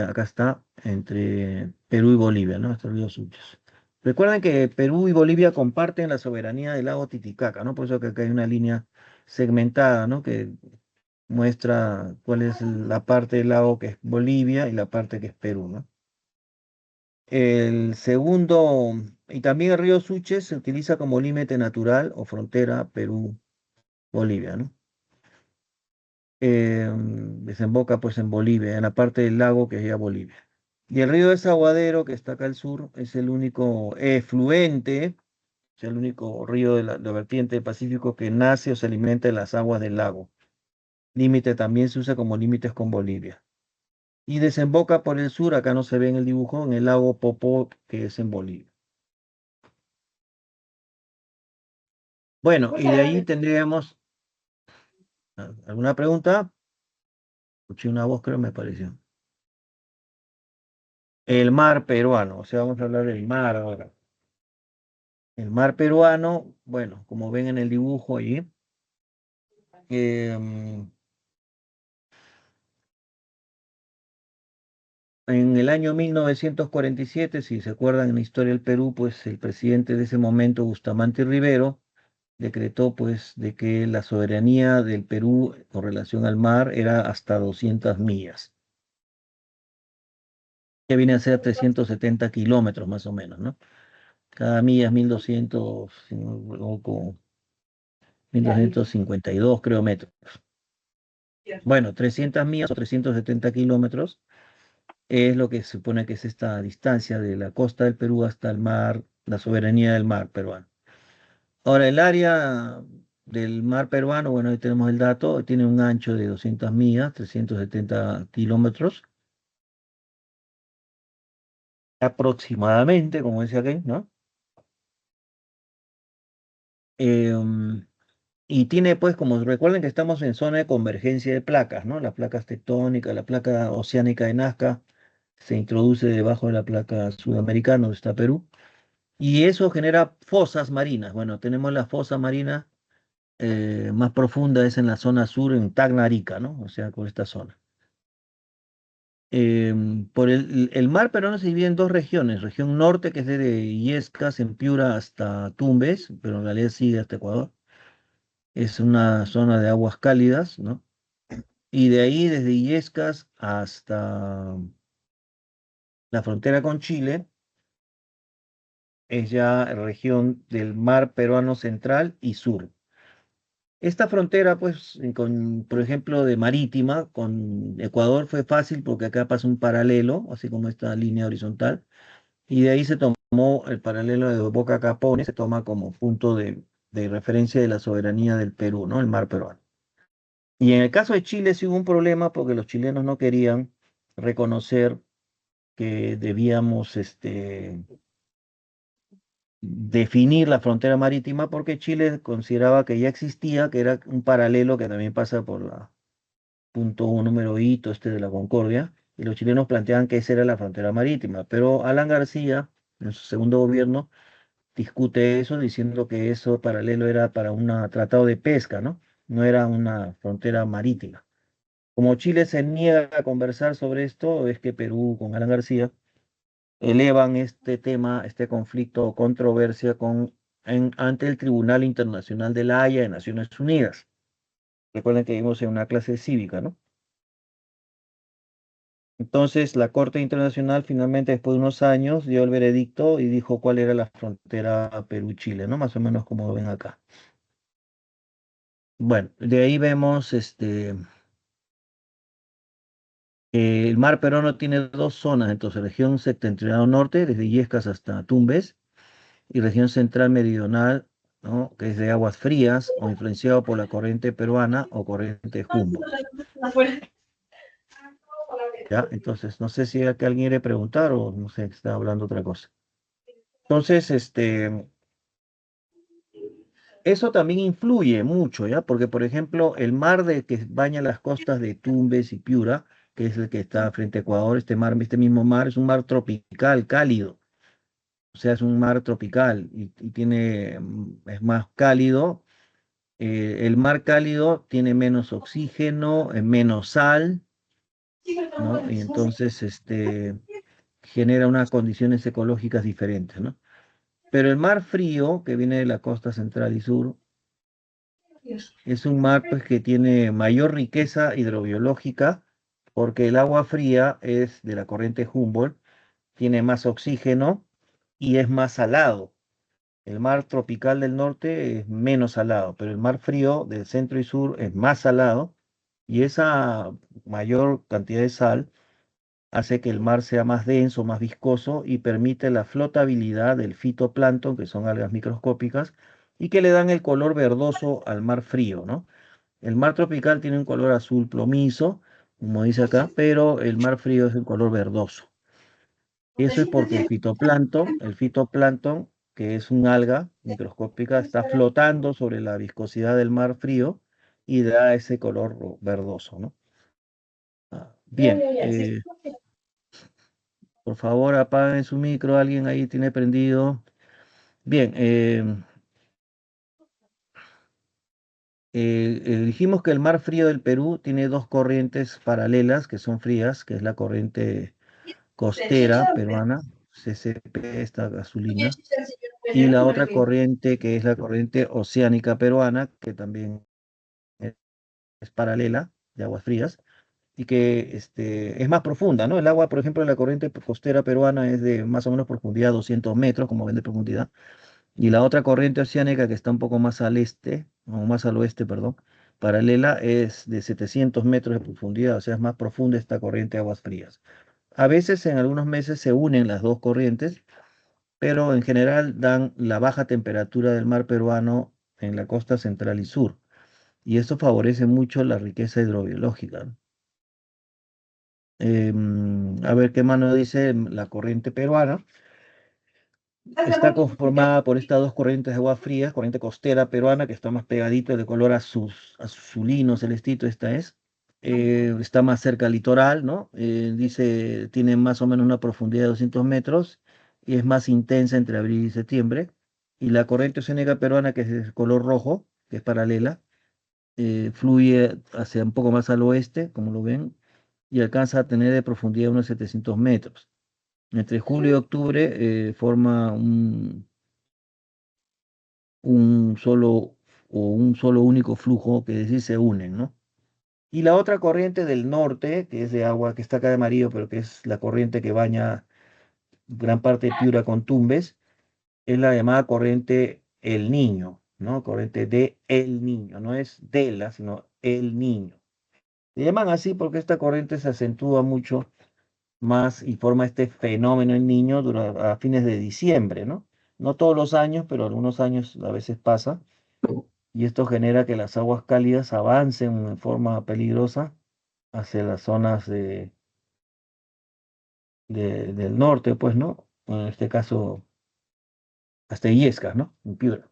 acá está, entre Perú y Bolivia, ¿no? Este río Suches. Recuerden que Perú y Bolivia comparten la soberanía del lago Titicaca, ¿no? Por eso que acá hay una línea segmentada, ¿no? Que muestra cuál es la parte del lago que es Bolivia y la parte que es Perú, ¿no? El segundo, y también el río Suches se utiliza como límite natural o frontera Perú-Bolivia, ¿no? Desemboca pues en Bolivia, en la parte del lago que es ya Bolivia. Y el río Desaguadero, que está acá al sur, es el único efluente, es el único río de la vertiente del Pacífico que nace o se alimenta de las aguas del lago. Límite también se usa como límites con Bolivia. Y desemboca por el sur, acá no se ve en el dibujo, en el lago Popó, que es en Bolivia. Bueno, y de ahí tendríamos alguna pregunta. Escuché una voz, creo, me pareció. El mar peruano, o sea, vamos a hablar del mar ahora. El mar peruano, bueno, como ven en el dibujo ahí, em, en el año 1947, si se acuerdan en la historia del Perú, pues el presidente de ese momento, Bustamante Rivero, decretó pues de que la soberanía del Perú con relación al mar era hasta 200 millas. que viene a ser 370 kilómetros más o menos, ¿no? Cada milla es 1200, si no me equivoco, 1252, creo, metros. Bueno, 300 millas o 370 kilómetros es lo que se supone que es esta distancia de la costa del Perú hasta el mar, la soberanía del mar peruano. Ahora, el área del mar peruano, bueno, ahí tenemos el dato, tiene un ancho de 200 millas, 370 kilómetros, aproximadamente, como decía aquel, ¿no? Y tiene, pues, como recuerden que estamos en zona de convergencia de placas, ¿no? Las placas tectónicas, la placa oceánica de Nazca se introduce debajo de la placa sudamericana, donde está Perú, y eso genera fosas marinas. Bueno, tenemos la fosa marina más profunda, es en la zona sur, en Tacna, Arica, ¿no? O sea, por esta zona. Por el mar peruano se divide en dos regiones: región norte, que es desde Illescas, en Piura, hasta Tumbes, pero en realidad sigue hasta Ecuador. Es una zona de aguas cálidas, ¿no? Y de ahí, desde Illescas hasta la frontera con Chile, es ya región del mar peruano central y sur. Esta frontera, pues, con, por ejemplo, de marítima, con Ecuador fue fácil porque acá pasa un paralelo, así como esta línea horizontal, y de ahí se tomó el paralelo de Boca Capone, se toma como punto de referencia de la soberanía del Perú, ¿no? El mar peruano. Y en el caso de Chile sí hubo un problema porque los chilenos no querían reconocer que debíamos definir la frontera marítima porque Chile consideraba que ya existía, que era un paralelo que también pasa por la punto número hito de la Concordia, y los chilenos planteaban que esa era la frontera marítima, pero Alan García, en su segundo gobierno, discute eso diciendo que eso paralelo era para un tratado de pesca, ¿no? No era una frontera marítima. Como Chile se niega a conversar sobre esto, es que Perú con Alan García elevan este tema, este conflicto o controversia ante el Tribunal Internacional de la Haya de Naciones Unidas. Recuerden que vimos en una clase cívica, ¿no? Entonces, la Corte Internacional finalmente, después de unos años, dio el veredicto y dijo cuál era la frontera Perú-Chile, ¿no? Más o menos como lo ven acá. Bueno, de ahí vemos el mar peruano tiene dos zonas, entonces región septentrional norte, desde Illescas hasta Tumbes, y región central meridional, ¿no? Que es de aguas frías o influenciado por la corriente peruana o corriente Humboldt. ¿Ya? Entonces, no sé si acá alguien quiere preguntar o no sé, está hablando otra cosa. Entonces, eso también influye mucho, ¿ya? Porque, por ejemplo, el mar que baña las costas de Tumbes y Piura, que es el que está frente a Ecuador, este mismo mar, es un mar tropical, cálido. O sea, es un mar tropical y tiene, es más cálido. El mar cálido tiene menos oxígeno, menos sal, ¿no? Y entonces, genera unas condiciones ecológicas diferentes, ¿no? Pero el mar frío, que viene de la costa central y sur, es un mar pues, que tiene mayor riqueza hidrobiológica porque el agua fría es de la corriente Humboldt, tiene más oxígeno y es más salado. El mar tropical del norte es menos salado, pero el mar frío del centro y sur es más salado y esa mayor cantidad de sal hace que el mar sea más denso, más viscoso y permite la flotabilidad del fitoplancton, que son algas microscópicas, y que le dan el color verdoso al mar frío, ¿no? El mar tropical tiene un color azul plomizo, como dice acá, pero el mar frío es el color verdoso. Eso es porque el fitoplancton, que es un alga microscópica, está flotando sobre la viscosidad del mar frío y da ese color verdoso, ¿no? Bien, por favor apaguen su micro, alguien ahí tiene prendido. Bien, dijimos que el mar frío del Perú tiene dos corrientes paralelas que son frías, que es la corriente costera peruana, CCP, esta azulina, y la otra corriente que es la corriente oceánica peruana, que también es paralela, de aguas frías. y que es más profunda, ¿no? El agua, por ejemplo, de la corriente costera peruana es de más o menos profundidad, 200 metros, como ven de profundidad, y la otra corriente oceánica que está un poco más al este, o más al oeste, perdón, paralela, es de 700 metros de profundidad, o sea, es más profunda esta corriente de aguas frías. A veces en algunos meses se unen las dos corrientes, pero en general dan la baja temperatura del mar peruano en la costa central y sur, y esto favorece mucho la riqueza hidrobiológica, ¿no? A ver qué mano dice la corriente peruana. Está conformada por estas dos corrientes de agua fría, corriente costera peruana, que está más pegadito, de color azulino, celestito, esta es. Está más cerca al litoral, ¿no? Dice, tiene más o menos una profundidad de 200 metros y es más intensa entre abril y septiembre. Y la corriente oceánica peruana, que es de color rojo, que es paralela, fluye hacia un poco más al oeste, como lo ven, y alcanza a tener de profundidad unos 700 metros. Entre julio y octubre forma un solo un solo único flujo que decir se unen, ¿no? Y la otra corriente del norte, que es de agua que está acá de amarillo, pero que es la corriente que baña gran parte de Piura con Tumbes, es la llamada corriente El Niño, ¿no? Corriente de El Niño, no es de la, sino El Niño. Se llaman así porque esta corriente se acentúa mucho más y forma este fenómeno en Niño a fines de diciembre, ¿no? No todos los años, pero algunos años a veces pasa, y esto genera que las aguas cálidas avancen en forma peligrosa hacia las zonas del norte, pues, ¿no? En este caso, hasta Illescas, ¿no? En Piura.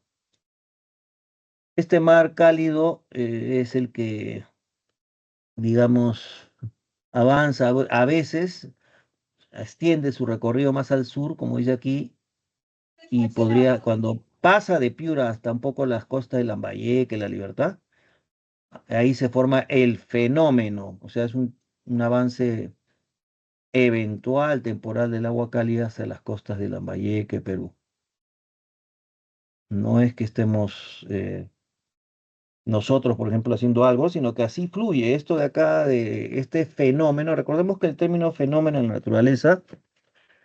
Este mar cálido es el que, digamos, avanza a veces, extiende su recorrido más al sur, como dice aquí, y podría, cuando pasa de Piura hasta un poco las costas de Lambayeque, La Libertad, ahí se forma el fenómeno, o sea, es un avance eventual, temporal del agua cálida hacia las costas de Lambayeque, Perú. No es que estemos nosotros, por ejemplo, haciendo algo, sino que así fluye esto de acá, de este fenómeno. Recordemos que el término fenómeno en la naturaleza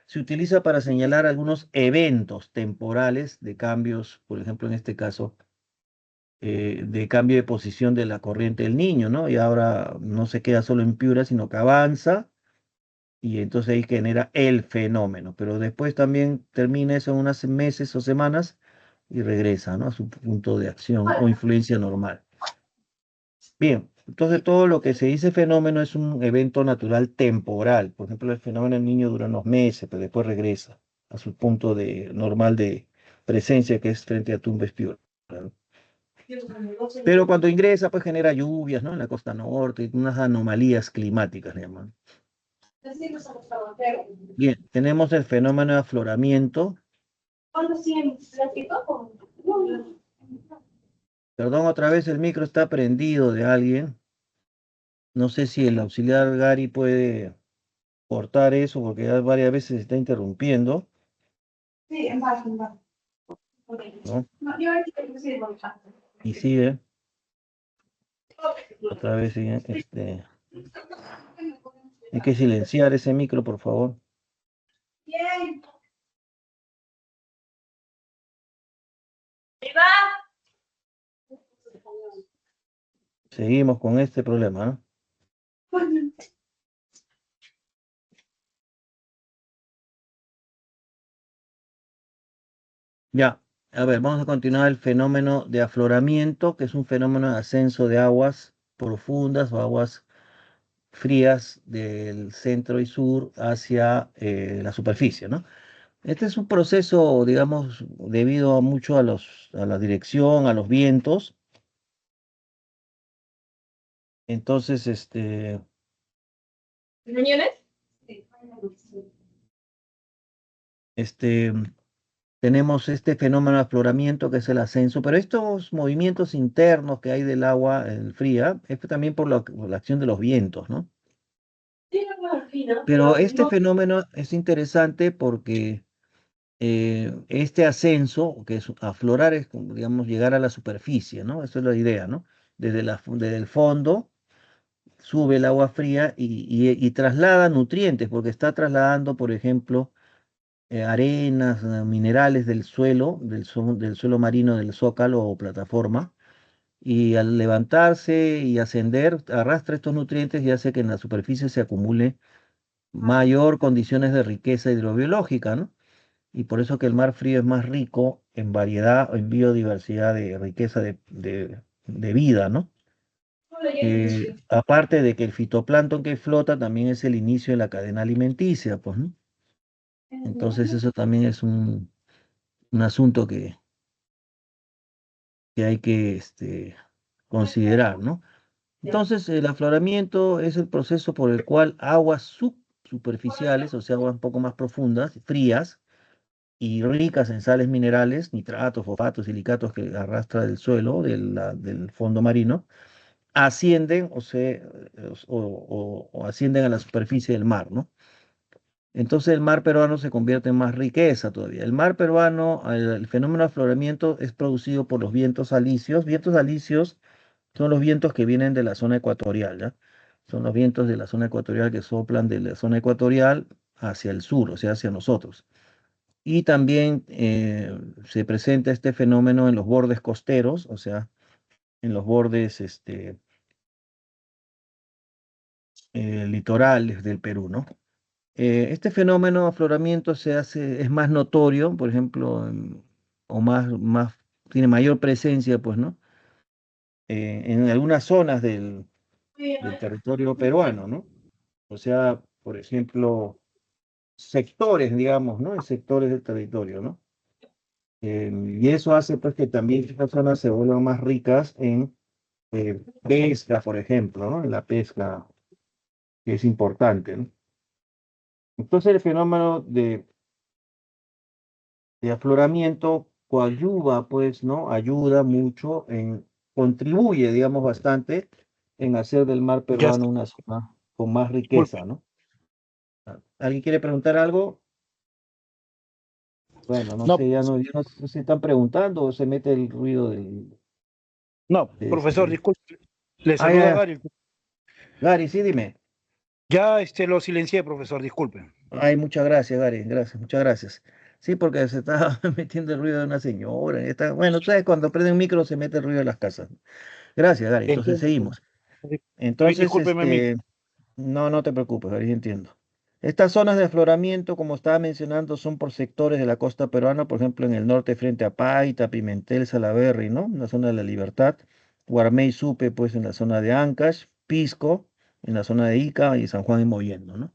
se utiliza para señalar algunos eventos temporales de cambios, por ejemplo, en este caso, de cambio de posición de la corriente del Niño, ¿no? Y ahora no se queda solo en Piura, sino que avanza y entonces ahí genera el fenómeno. Pero después también termina eso en unos meses o semanas y regresa, ¿no? A su punto de acción o influencia normal. Bien, entonces todo lo que se dice fenómeno es un evento natural temporal. Por ejemplo, el fenómeno del Niño dura unos meses, pero después regresa a su punto normal de presencia, que es frente a Tumbes Piura, ¿no? Pero cuando ingresa, pues genera lluvias, ¿no? En la costa norte, unas anomalías climáticas, le llaman. Bien, tenemos el fenómeno de afloramiento. Perdón, otra vez el micro está prendido de alguien. No sé si el auxiliar Gary puede cortar eso porque ya varias veces se está interrumpiendo, Sí, en paz, en paz. ¿no? No, yo ahorita sí, Y sigue, otra vez sigue, hay que silenciar ese micro, por favor. Bien. Seguimos con este problema, ¿no? Ya, a ver, vamos a continuar el fenómeno de afloramiento, que es un fenómeno de ascenso de aguas profundas o aguas frías del centro y sur hacia la superficie, ¿no? Este es un proceso, digamos, debido mucho a la dirección, a los vientos. Entonces, ¿Riñones? este, tenemos este fenómeno de afloramiento que es el ascenso, pero estos movimientos internos que hay del agua fría es también por la acción de los vientos, ¿no? Pero este fenómeno es interesante porque este ascenso, que es aflorar, es como, digamos, llegar a la superficie, ¿no? Esa es la idea, ¿no? Desde el fondo sube el agua fría y traslada nutrientes, porque está trasladando, por ejemplo, arenas, minerales del suelo, del suelo marino, del zócalo o plataforma, y al levantarse y ascender, arrastra estos nutrientes y hace que en la superficie se acumule mayor condiciones de riqueza hidrobiológica, ¿no? Y por eso que el mar frío es más rico en variedad, en biodiversidad de riqueza de vida, ¿no? Aparte de que el fitoplancton que flota también es el inicio de la cadena alimenticia, pues, ¿no? Entonces eso también es un asunto que hay que considerar, ¿no? Entonces el afloramiento es el proceso por el cual aguas subsuperficiales, o sea, aguas un poco más profundas, frías y ricas en sales minerales, nitratos, fosfatos, silicatos que arrastra del suelo, del fondo marino, ascienden o ascienden a la superficie del mar, ¿no? Entonces el mar peruano se convierte en más riqueza todavía. El mar peruano, el fenómeno de afloramiento es producido por los vientos alisios. Vientos alisios son los vientos que vienen de la zona ecuatorial, ¿ya? Son los vientos de la zona ecuatorial que soplan de la zona ecuatorial hacia el sur, o sea, hacia nosotros. Y también se presenta este fenómeno en los bordes costeros, o sea, en los bordes litorales del Perú, ¿no? Este fenómeno de afloramiento es más notorio, por ejemplo, o tiene mayor presencia, pues, ¿no? En algunas zonas del territorio peruano, ¿no? O sea, por ejemplo, sectores, digamos, ¿no? En sectores del territorio, ¿no? Y eso hace, pues, que también estas zonas se vuelvan más ricas en pesca, por ejemplo, ¿no? En la pesca, que es importante, ¿no? Entonces, el fenómeno de afloramiento coadyuva, pues, ¿no? Ayuda mucho contribuye, digamos, bastante en hacer del mar Ya peruano está, una zona con más disculpe. riqueza, ¿no? ¿Alguien quiere preguntar algo? Bueno, no No, sé, ya no sé si se están preguntando o se mete el ruido del... no, de profesor, este- disculpe. Le Ah, saluda ya, Gary. Gary, sí, dime. Ya lo silencié, profesor, disculpe. Ay, muchas gracias, Gary, gracias, muchas gracias. Sí, porque se está metiendo el ruido de una señora. Bueno, tú sabes, cuando prende un micro se mete el ruido de las casas. Gracias, Gary. Entonces Entiendo, seguimos. profesor. Entonces, Discúlpeme a mí. no, no te preocupes, Gary, entiendo. Estas zonas de afloramiento, como estaba mencionando, son por sectores de la costa peruana, por ejemplo, en el norte frente a Paita, Pimentel, Salaberry, ¿no? En la zona de La Libertad, Guarmey y Supe, pues en la zona de Ancash, Pisco, en la zona de Ica y San Juan y Mollendo, ¿no?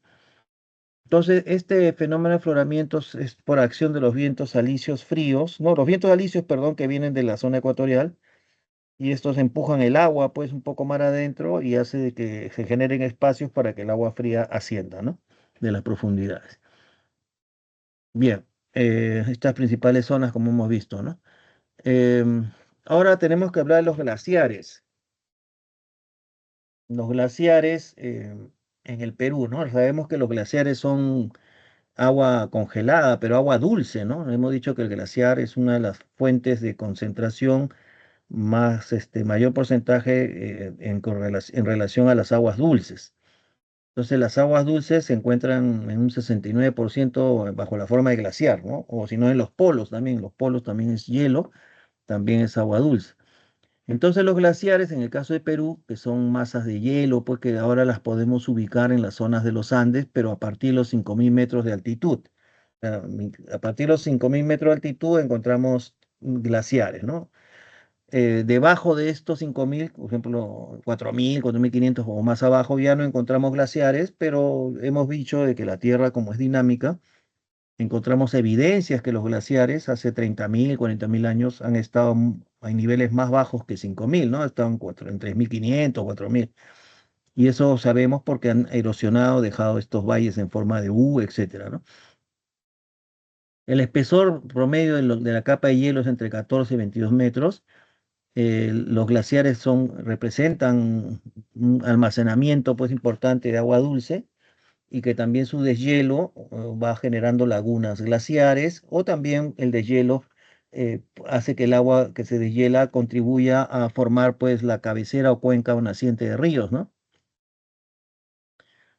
Entonces, este fenómeno de afloramiento es por acción de los vientos alisios fríos, no, los vientos alisios, perdón, que vienen de la zona ecuatorial, y estos empujan el agua, pues, un poco más adentro y hace de que se generen espacios para que el agua fría ascienda, ¿no? De las profundidades. Bien, estas principales zonas, como hemos visto, ¿no? Ahora tenemos que hablar de los glaciares. Los glaciares en el Perú, ¿no? Sabemos que los glaciares son agua congelada, pero agua dulce, ¿no? Hemos dicho que el glaciar es una de las fuentes de concentración más, mayor porcentaje en relación a las aguas dulces. Entonces, las aguas dulces se encuentran en un 69% bajo la forma de glaciar, ¿no? O si no, en los polos también es hielo, también es agua dulce. Entonces, los glaciares, en el caso de Perú, que son masas de hielo, pues que ahora las podemos ubicar en las zonas de los Andes, pero a partir de los 5.000 metros de altitud. A partir de los 5.000 metros de altitud encontramos glaciares, ¿no? Debajo de estos 5.000, por ejemplo, 4.000, 4.500 o más abajo, ya no encontramos glaciares, pero hemos dicho de que la Tierra, como es dinámica, encontramos evidencias que los glaciares hace 30.000, 40.000 años han estado a niveles más bajos que 5.000, ¿no? Estaban en 3.500, 4.000. Y eso sabemos porque han erosionado, dejado estos valles en forma de U, etcétera, ¿no? El espesor promedio de la capa de hielo es entre 14 y 22 metros. Los glaciares representan un almacenamiento pues, importante de agua dulce y que también su deshielo va generando lagunas glaciares o también el deshielo hace que el agua que se deshiela contribuya a formar pues la cabecera o cuenca o naciente de ríos, ¿no?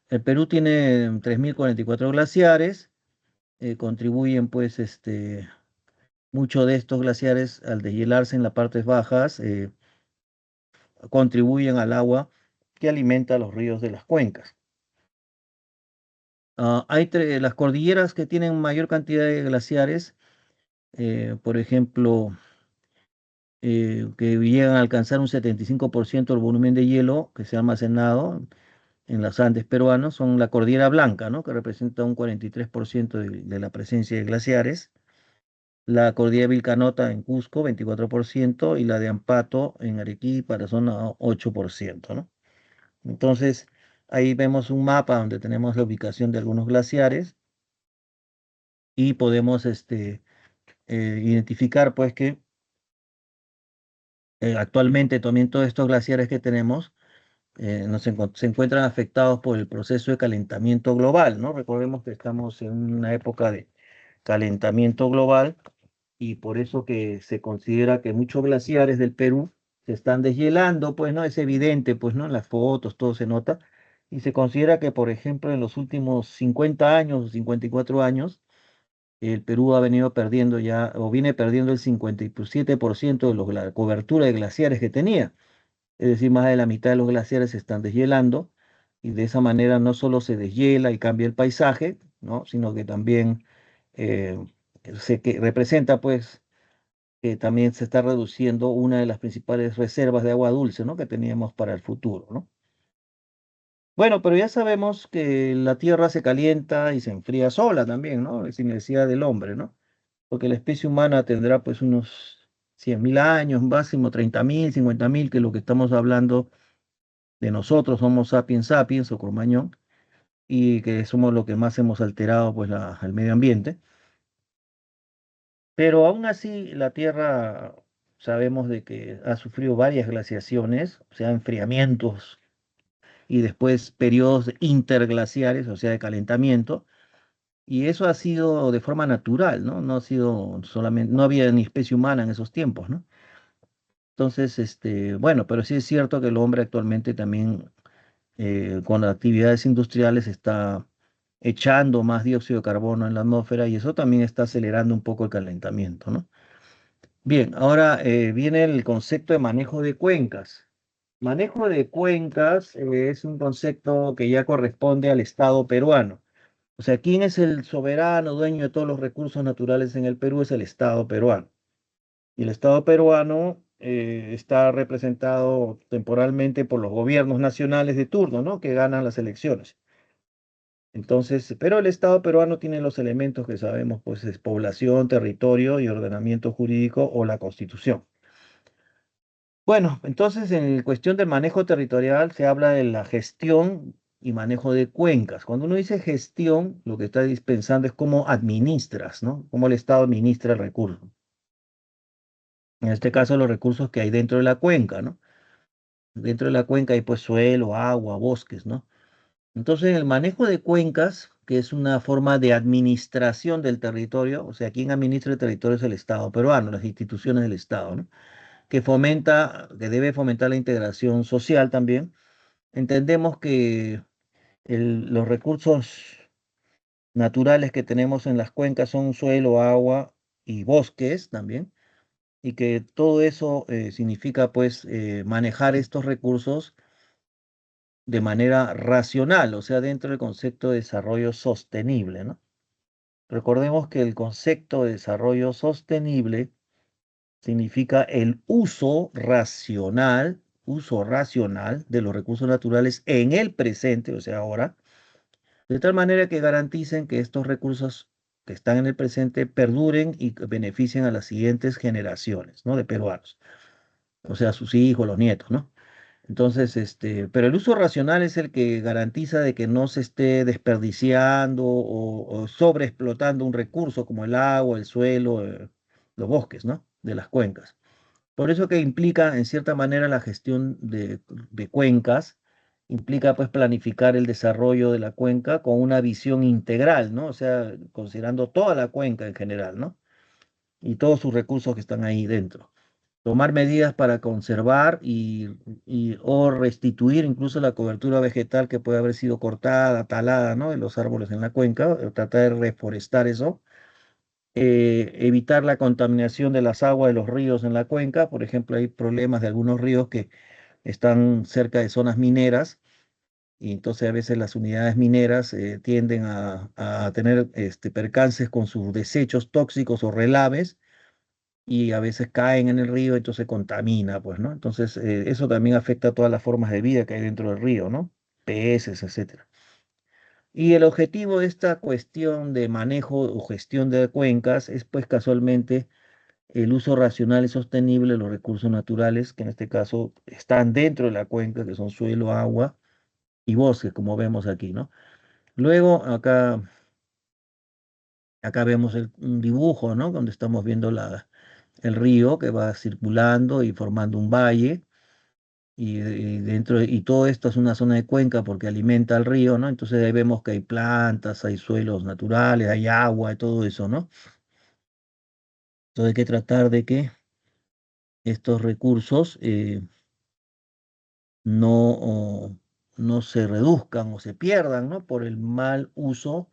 El Perú tiene 3.044 glaciares, contribuyen pues muchos de estos glaciares al deshielarse en las partes bajas, contribuyen al agua que alimenta los ríos de las cuencas. Hay las cordilleras que tienen mayor cantidad de glaciares, por ejemplo, que llegan a alcanzar un 75% del volumen de hielo que se ha almacenado en los Andes peruanos, son la Cordillera Blanca, ¿no? Que representa un 43% de la presencia de glaciares, la Cordillera Vilcanota en Cusco, 24%, y la de Ampato en Arequipa, zona 8%, ¿no? Entonces, ahí vemos un mapa donde tenemos la ubicación de algunos glaciares y podemos identificar pues que actualmente también todos estos glaciares que tenemos se encuentran afectados por el proceso de calentamiento global, ¿no? Recordemos que estamos en una época de calentamiento global y por eso que se considera que muchos glaciares del Perú se están deshielando, pues no es evidente, pues no en las fotos todo se nota, y se considera que, por ejemplo, en los últimos 50 años, 54 años, el Perú ha venido perdiendo ya, o viene perdiendo el 57% de la cobertura de glaciares que tenía. Es decir, más de la mitad de los glaciares se están deshielando, y de esa manera no solo se deshiela y cambia el paisaje, ¿no? Sino que también eh, que representa, pues, que también se está reduciendo una de las principales reservas de agua dulce, ¿no? Que teníamos para el futuro, ¿no? Bueno, pero ya sabemos que la Tierra se calienta y se enfría sola también, ¿no? Sin necesidad del hombre, ¿no? Porque la especie humana tendrá pues unos 100.000 años, máximo 30.000, 50.000, que es lo que estamos hablando de nosotros, Homo sapiens sapiens o Cromañón, y que somos lo que más hemos alterado pues al medio ambiente. Pero aún así la Tierra sabemos de que ha sufrido varias glaciaciones, o sea, enfriamientos y después periodos interglaciares, o sea, de calentamiento, y eso ha sido de forma natural, ¿no? No ha sido solamente, no había ni especie humana en esos tiempos, ¿no? Entonces, bueno, pero sí es cierto que el hombre actualmente también, con las actividades industriales, está echando más dióxido de carbono en la atmósfera y eso también está acelerando un poco el calentamiento, ¿no? Bien, ahora viene el concepto de manejo de cuencas. Manejo de cuencas es un concepto que ya corresponde al Estado peruano. O sea, ¿quién es el soberano, dueño de todos los recursos naturales en el Perú? Es el Estado peruano. Y el Estado peruano está representado temporalmente por los gobiernos nacionales de turno, ¿no? Que ganan las elecciones. Entonces, pero el Estado peruano tiene los elementos que sabemos, pues es población, territorio y ordenamiento jurídico o la Constitución. Bueno, entonces en cuestión del manejo territorial se habla de la gestión y manejo de cuencas. Cuando uno dice gestión, lo que está pensando es cómo administras, ¿no? Cómo el Estado administra el recurso. En este caso, los recursos que hay dentro de la cuenca, ¿no? Dentro de la cuenca hay pues suelo, agua, bosques, ¿no? Entonces, el manejo de cuencas, que es una forma de administración del territorio, o sea, quien administra el territorio es el Estado peruano, las instituciones del Estado, ¿no? Que debe fomentar la integración social también. Entendemos que los recursos naturales que tenemos en las cuencas son suelo, agua y bosques también, y que todo eso significa pues manejar estos recursos de manera racional, o sea, dentro del concepto de desarrollo sostenible, ¿no? Recordemos que el concepto de desarrollo sostenible significa el uso racional de los recursos naturales en el presente, o sea, ahora, de tal manera que garanticen que estos recursos que están en el presente perduren y que beneficien a las siguientes generaciones, ¿no? De peruanos, o sea, sus hijos, los nietos, ¿no? Entonces, pero el uso racional es el que garantiza de que no se esté desperdiciando o sobreexplotando un recurso como el agua, el suelo, los bosques, ¿no? De las cuencas. Por eso que implica, en cierta manera, la gestión de cuencas, implica pues planificar el desarrollo de la cuenca con una visión integral, ¿no? O sea, considerando toda la cuenca en general, ¿no? Y todos sus recursos que están ahí dentro. tomar medidas para conservar o restituir incluso la cobertura vegetal que puede haber sido cortada, talada, ¿no? De los árboles en la cuenca, tratar de reforestar eso, evitar la contaminación de las aguas de los ríos en la cuenca. Por ejemplo, hay problemas de algunos ríos que están cerca de zonas mineras y entonces a veces las unidades mineras tienden a tener percances con sus desechos tóxicos o relaves y a veces caen en el río, entonces contamina, pues, ¿no? Entonces, eso también afecta a todas las formas de vida que hay dentro del río, ¿no? Peces, etcétera. Y el objetivo de esta cuestión de manejo o gestión de cuencas es, pues, casualmente el uso racional y sostenible de los recursos naturales, que en este caso están dentro de la cuenca, que son suelo, agua y bosque, como vemos aquí, ¿no? Luego, acá vemos un dibujo, ¿no? Donde estamos viendo el río que va circulando y formando un valle. Y todo esto es una zona de cuenca porque alimenta al río, ¿no? Entonces ahí vemos que hay plantas, hay suelos naturales, hay agua y todo eso, ¿no? Entonces hay que tratar de que estos recursos no, no se reduzcan o se pierdan, ¿no? Por el mal uso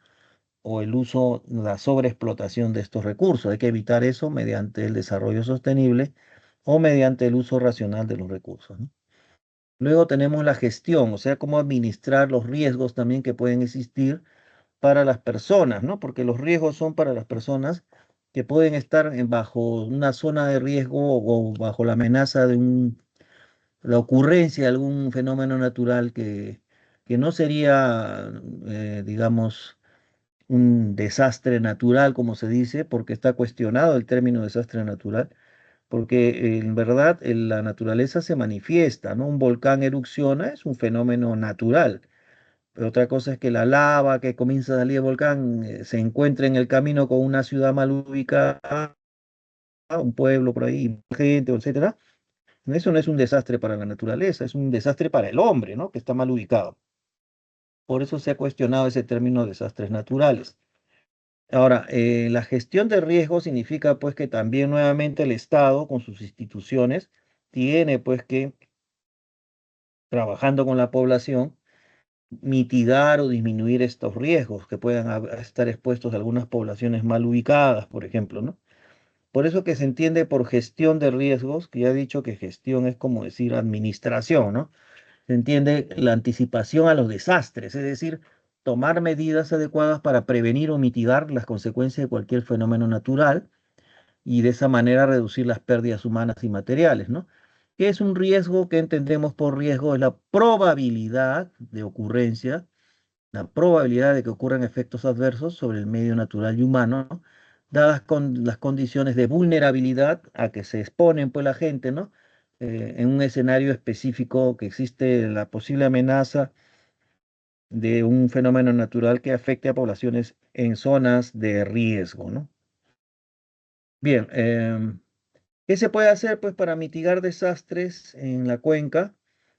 o el uso, la sobreexplotación de estos recursos. Hay que evitar eso mediante el desarrollo sostenible o mediante el uso racional de los recursos, ¿no? Luego tenemos la gestión, o sea, cómo administrar los riesgos también que pueden existir para las personas, ¿no? Porque los riesgos son para las personas que pueden estar bajo una zona de riesgo o bajo la amenaza de la ocurrencia de algún fenómeno natural que no sería, digamos, un desastre natural, como se dice, porque está cuestionado el término desastre natural, porque en verdad la naturaleza se manifiesta, ¿no? Un volcán erupciona, es un fenómeno natural. Pero otra cosa es que la lava que comienza a salir del volcán se encuentra en el camino con una ciudad mal ubicada, un pueblo por ahí, gente, etcétera. Eso no es un desastre para la naturaleza, es un desastre para el hombre, ¿no? Que está mal ubicado. Por eso se ha cuestionado ese término desastres naturales. Ahora, la gestión de riesgo significa pues que también nuevamente el Estado con sus instituciones tiene pues que, trabajando con la población, mitigar o disminuir estos riesgos que puedan estar expuestos a algunas poblaciones mal ubicadas, por ejemplo, ¿no? Por eso que se entiende por gestión de riesgos, que ya he dicho que gestión es como decir administración, ¿no? Se entiende la anticipación a los desastres, es decir, tomar medidas adecuadas para prevenir o mitigar las consecuencias de cualquier fenómeno natural y de esa manera reducir las pérdidas humanas y materiales, ¿no? ¿Qué es un riesgo? ¿Qué entendemos por riesgo? Es la probabilidad de ocurrencia, la probabilidad de que ocurran efectos adversos sobre el medio natural y humano, ¿no? Dadas con las condiciones de vulnerabilidad a que se exponen pues la gente, ¿no? En un escenario específico que existe la posible amenaza de un fenómeno natural que afecte a poblaciones en zonas de riesgo, ¿no? Bien, ¿qué se puede hacer pues para mitigar desastres en la cuenca?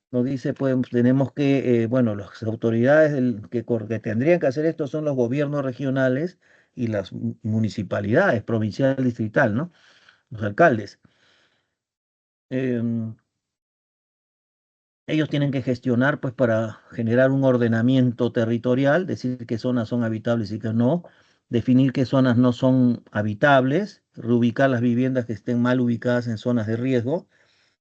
Nos dice, pues tenemos que, bueno, las autoridades que tendrían que hacer esto son los gobiernos regionales y las municipalidades, provincial, distrital, ¿no? Los alcaldes. Em, Ellos tienen que gestionar, pues, para generar un ordenamiento territorial, decir qué zonas son habitables y qué no, definir qué zonas no son habitables, reubicar las viviendas que estén mal ubicadas en zonas de riesgo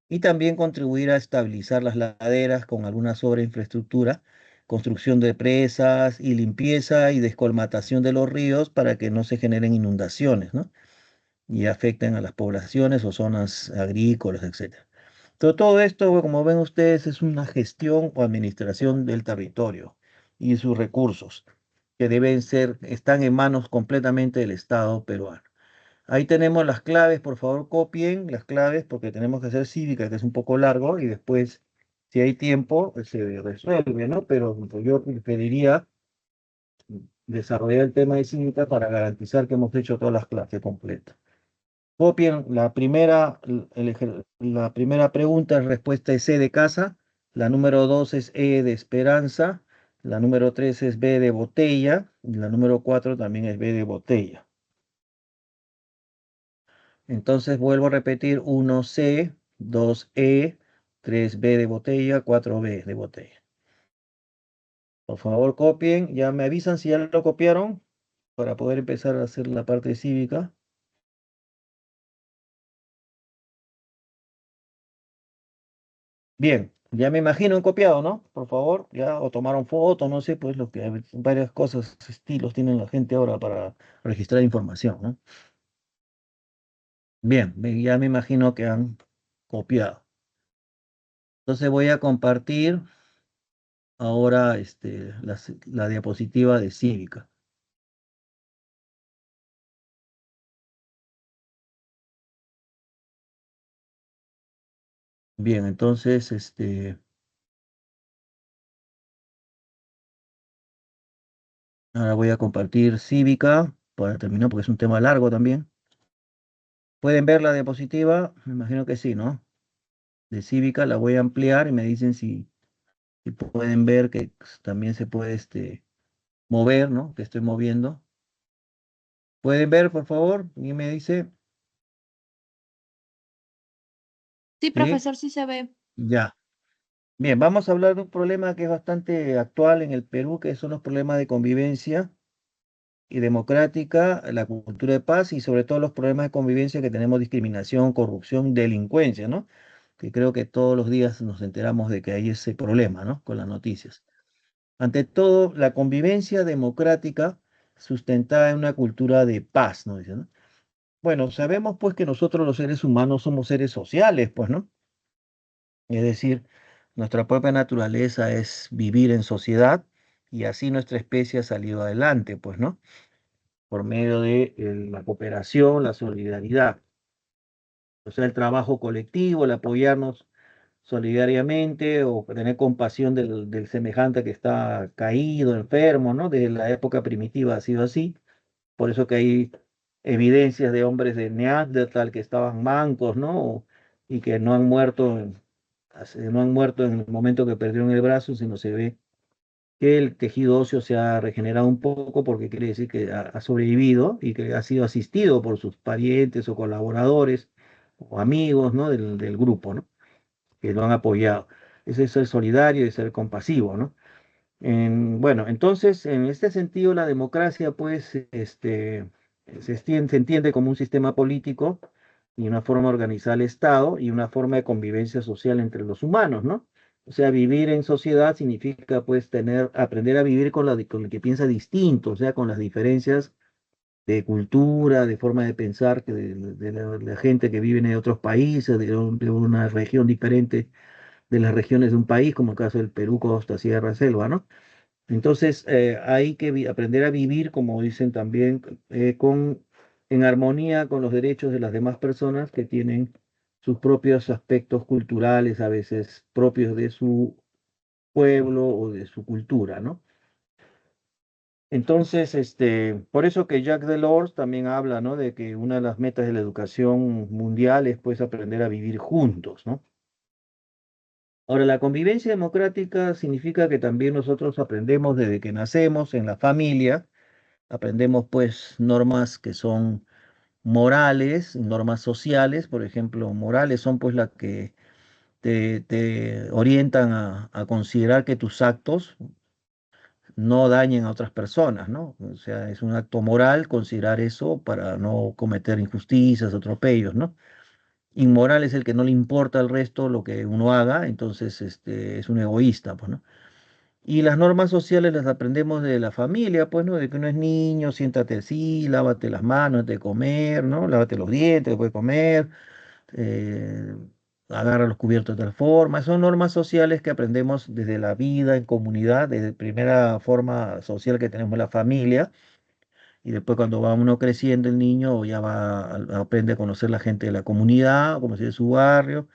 y también contribuir a estabilizar las laderas con alguna sobreinfraestructura, construcción de presas y limpieza y descolmatación de los ríos para que no se generen inundaciones, ¿no? Y afecten a las poblaciones o zonas agrícolas, etcétera. Todo esto, como ven ustedes, es una gestión o administración del territorio y sus recursos, que están en manos completamente del Estado peruano. Ahí tenemos las claves, por favor copien las claves porque tenemos que hacer cívica, que es un poco largo, y después, si hay tiempo, se resuelve, ¿no? Pero pues, yo preferiría desarrollar el tema de cívica para garantizar que hemos hecho todas las clases completas. Copien la primera pregunta, respuesta es C de casa, la número 2 es E de esperanza, la número 3 es B de botella, y la número 4 también es B de botella. Entonces vuelvo a repetir 1C, 2E, 3B de botella, 4B de botella. Por favor, copien. Ya me avisan si ya lo copiaron para poder empezar a hacer la parte cívica. Bien, ya me imagino han copiado, ¿no? Por favor, ya, o tomaron fotos, no sé, pues lo que varias cosas, estilos tienen la gente ahora para registrar información, ¿no? Bien, ya me imagino que han copiado. Entonces voy a compartir ahora la diapositiva de cívica. Bien, entonces, ahora voy a compartir cívica para terminar porque es un tema largo también. ¿Pueden ver la diapositiva? Me imagino que sí, ¿no? De cívica la voy a ampliar y me dicen si pueden ver que también se puede mover, ¿no? Que estoy moviendo. ¿Pueden ver, por favor? Y me dice, Sí, ¿sí? profesor, sí se ve. Ya. Bien, vamos a hablar de un problema que es bastante actual en el Perú, que son los problemas de convivencia y democrática, la cultura de paz y sobre todo los problemas de convivencia que tenemos: discriminación, corrupción, delincuencia, ¿no? Que creo que todos los días nos enteramos de que hay ese problema, ¿no? Con las noticias. Ante todo, la convivencia democrática sustentada en una cultura de paz, ¿no? Dice, ¿no? Bueno, sabemos pues que nosotros los seres humanos somos seres sociales, pues, ¿no? Es decir, nuestra propia naturaleza es vivir en sociedad y así nuestra especie ha salido adelante, pues, ¿no? Por medio de la cooperación, la solidaridad, o sea, el trabajo colectivo, el apoyarnos solidariamente o tener compasión del semejante que está caído, enfermo, ¿no? Desde la época primitiva ha sido así. Por eso que hay evidencias de hombres de Neandertal que estaban mancos, ¿no? Y que no han muerto, no han muerto en el momento que perdieron el brazo, sino se ve que el tejido óseo se ha regenerado un poco porque quiere decir que ha sobrevivido y que ha sido asistido por sus parientes o colaboradores o amigos, ¿no? Del grupo, ¿no? Que lo han apoyado. Eso es ser solidario y ser compasivo, ¿no? Bueno, entonces, en este sentido, la democracia, pues, se entiende como un sistema político y una forma de organizar el Estado y una forma de convivencia social entre los humanos, ¿no? O sea, vivir en sociedad significa, pues, aprender a vivir con el que piensa distinto, o sea, con las diferencias de cultura, de forma de pensar de la gente que vive en otros países, de una región diferente de las regiones de un país, como el caso del Perú, costa, sierra, selva, ¿no? Entonces, hay que aprender a vivir, como dicen también, en armonía con los derechos de las demás personas que tienen sus propios aspectos culturales, a veces propios de su pueblo o de su cultura, ¿no? Entonces, por eso que Jacques Delors también habla, ¿no? De que una de las metas de la educación mundial es, pues, aprender a vivir juntos, ¿no? Ahora, la convivencia democrática significa que también nosotros aprendemos desde que nacemos en la familia. Aprendemos pues normas que son morales, normas sociales, por ejemplo, morales son pues las que te orientan a considerar que tus actos no dañen a otras personas, ¿no? O sea, es un acto moral considerar eso para no cometer injusticias, atropellos, ¿no? Inmoral es el que no le importa al resto lo que uno haga, entonces es un egoísta, pues, ¿no? Y las normas sociales las aprendemos de la familia, pues, ¿no? De que uno es niño, siéntate así, lávate las manos antes de comer, ¿no? Lávate los dientes después de comer, eh, agarra los cubiertos de tal forma. Son normas sociales que aprendemos desde la vida en comunidad, desde la primera forma social que tenemos la familia. Y después cuando va uno creciendo, el niño ya aprende a conocer la gente de la comunidad, conocer su barrio,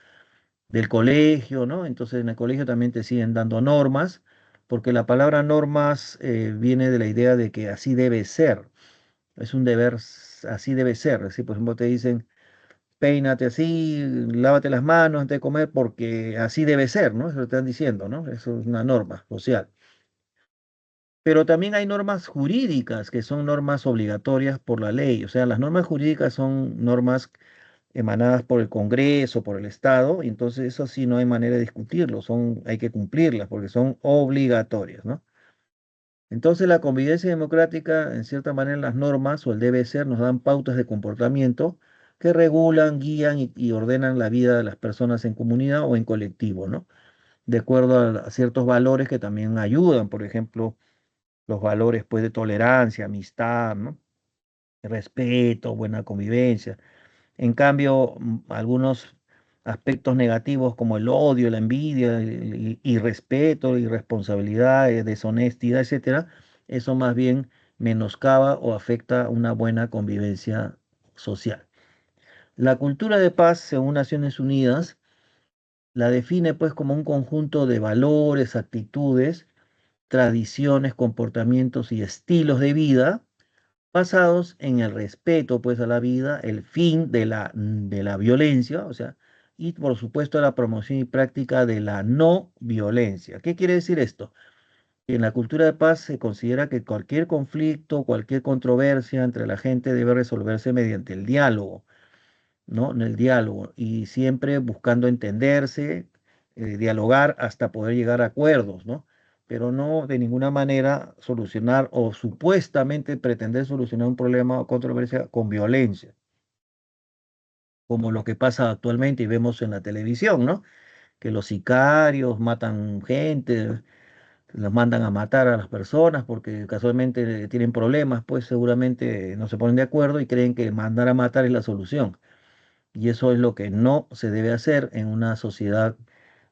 del colegio, ¿no? Entonces en el colegio también te siguen dando normas, porque la palabra normas viene de la idea de que así debe ser, es un deber, así debe ser. Así, por ejemplo, te dicen, peínate así, lávate las manos antes de comer, porque así debe ser, ¿no? Eso te están diciendo, ¿no? Eso es una norma social. Pero también hay normas jurídicas que son normas obligatorias por la ley. O sea, las normas jurídicas son normas emanadas por el Congreso, por el Estado, y entonces eso sí no hay manera de discutirlo, hay que cumplirlas porque son obligatorias, ¿no? Entonces la convivencia democrática, en cierta manera, las normas o el debe ser nos dan pautas de comportamiento que regulan, guían y ordenan la vida de las personas en comunidad o en colectivo, ¿no? De acuerdo a ciertos valores que también ayudan, por ejemplo, los valores pues de tolerancia, amistad, ¿no? Respeto, buena convivencia. En cambio, algunos aspectos negativos como el odio, la envidia, el irrespeto, irresponsabilidad, deshonestidad, etcétera, eso más bien menoscaba o afecta una buena convivencia social. La cultura de paz, según Naciones Unidas, la define pues como un conjunto de valores, actitudes, tradiciones, comportamientos y estilos de vida basados en el respeto pues a la vida, el fin de la violencia, o sea, y por supuesto la promoción y práctica de la no violencia. ¿Qué quiere decir esto? Que en la cultura de paz se considera que cualquier conflicto, cualquier controversia entre la gente debe resolverse mediante el diálogo, ¿no? En el diálogo y siempre buscando entenderse, dialogar hasta poder llegar a acuerdos, ¿no? Pero no de ninguna manera solucionar o supuestamente pretender solucionar un problema o controversia con violencia, como lo que pasa actualmente y vemos en la televisión, ¿no? Que los sicarios matan gente, los mandan a matar a las personas porque casualmente tienen problemas, pues seguramente no se ponen de acuerdo y creen que mandar a matar es la solución. Y eso es lo que no se debe hacer en una sociedad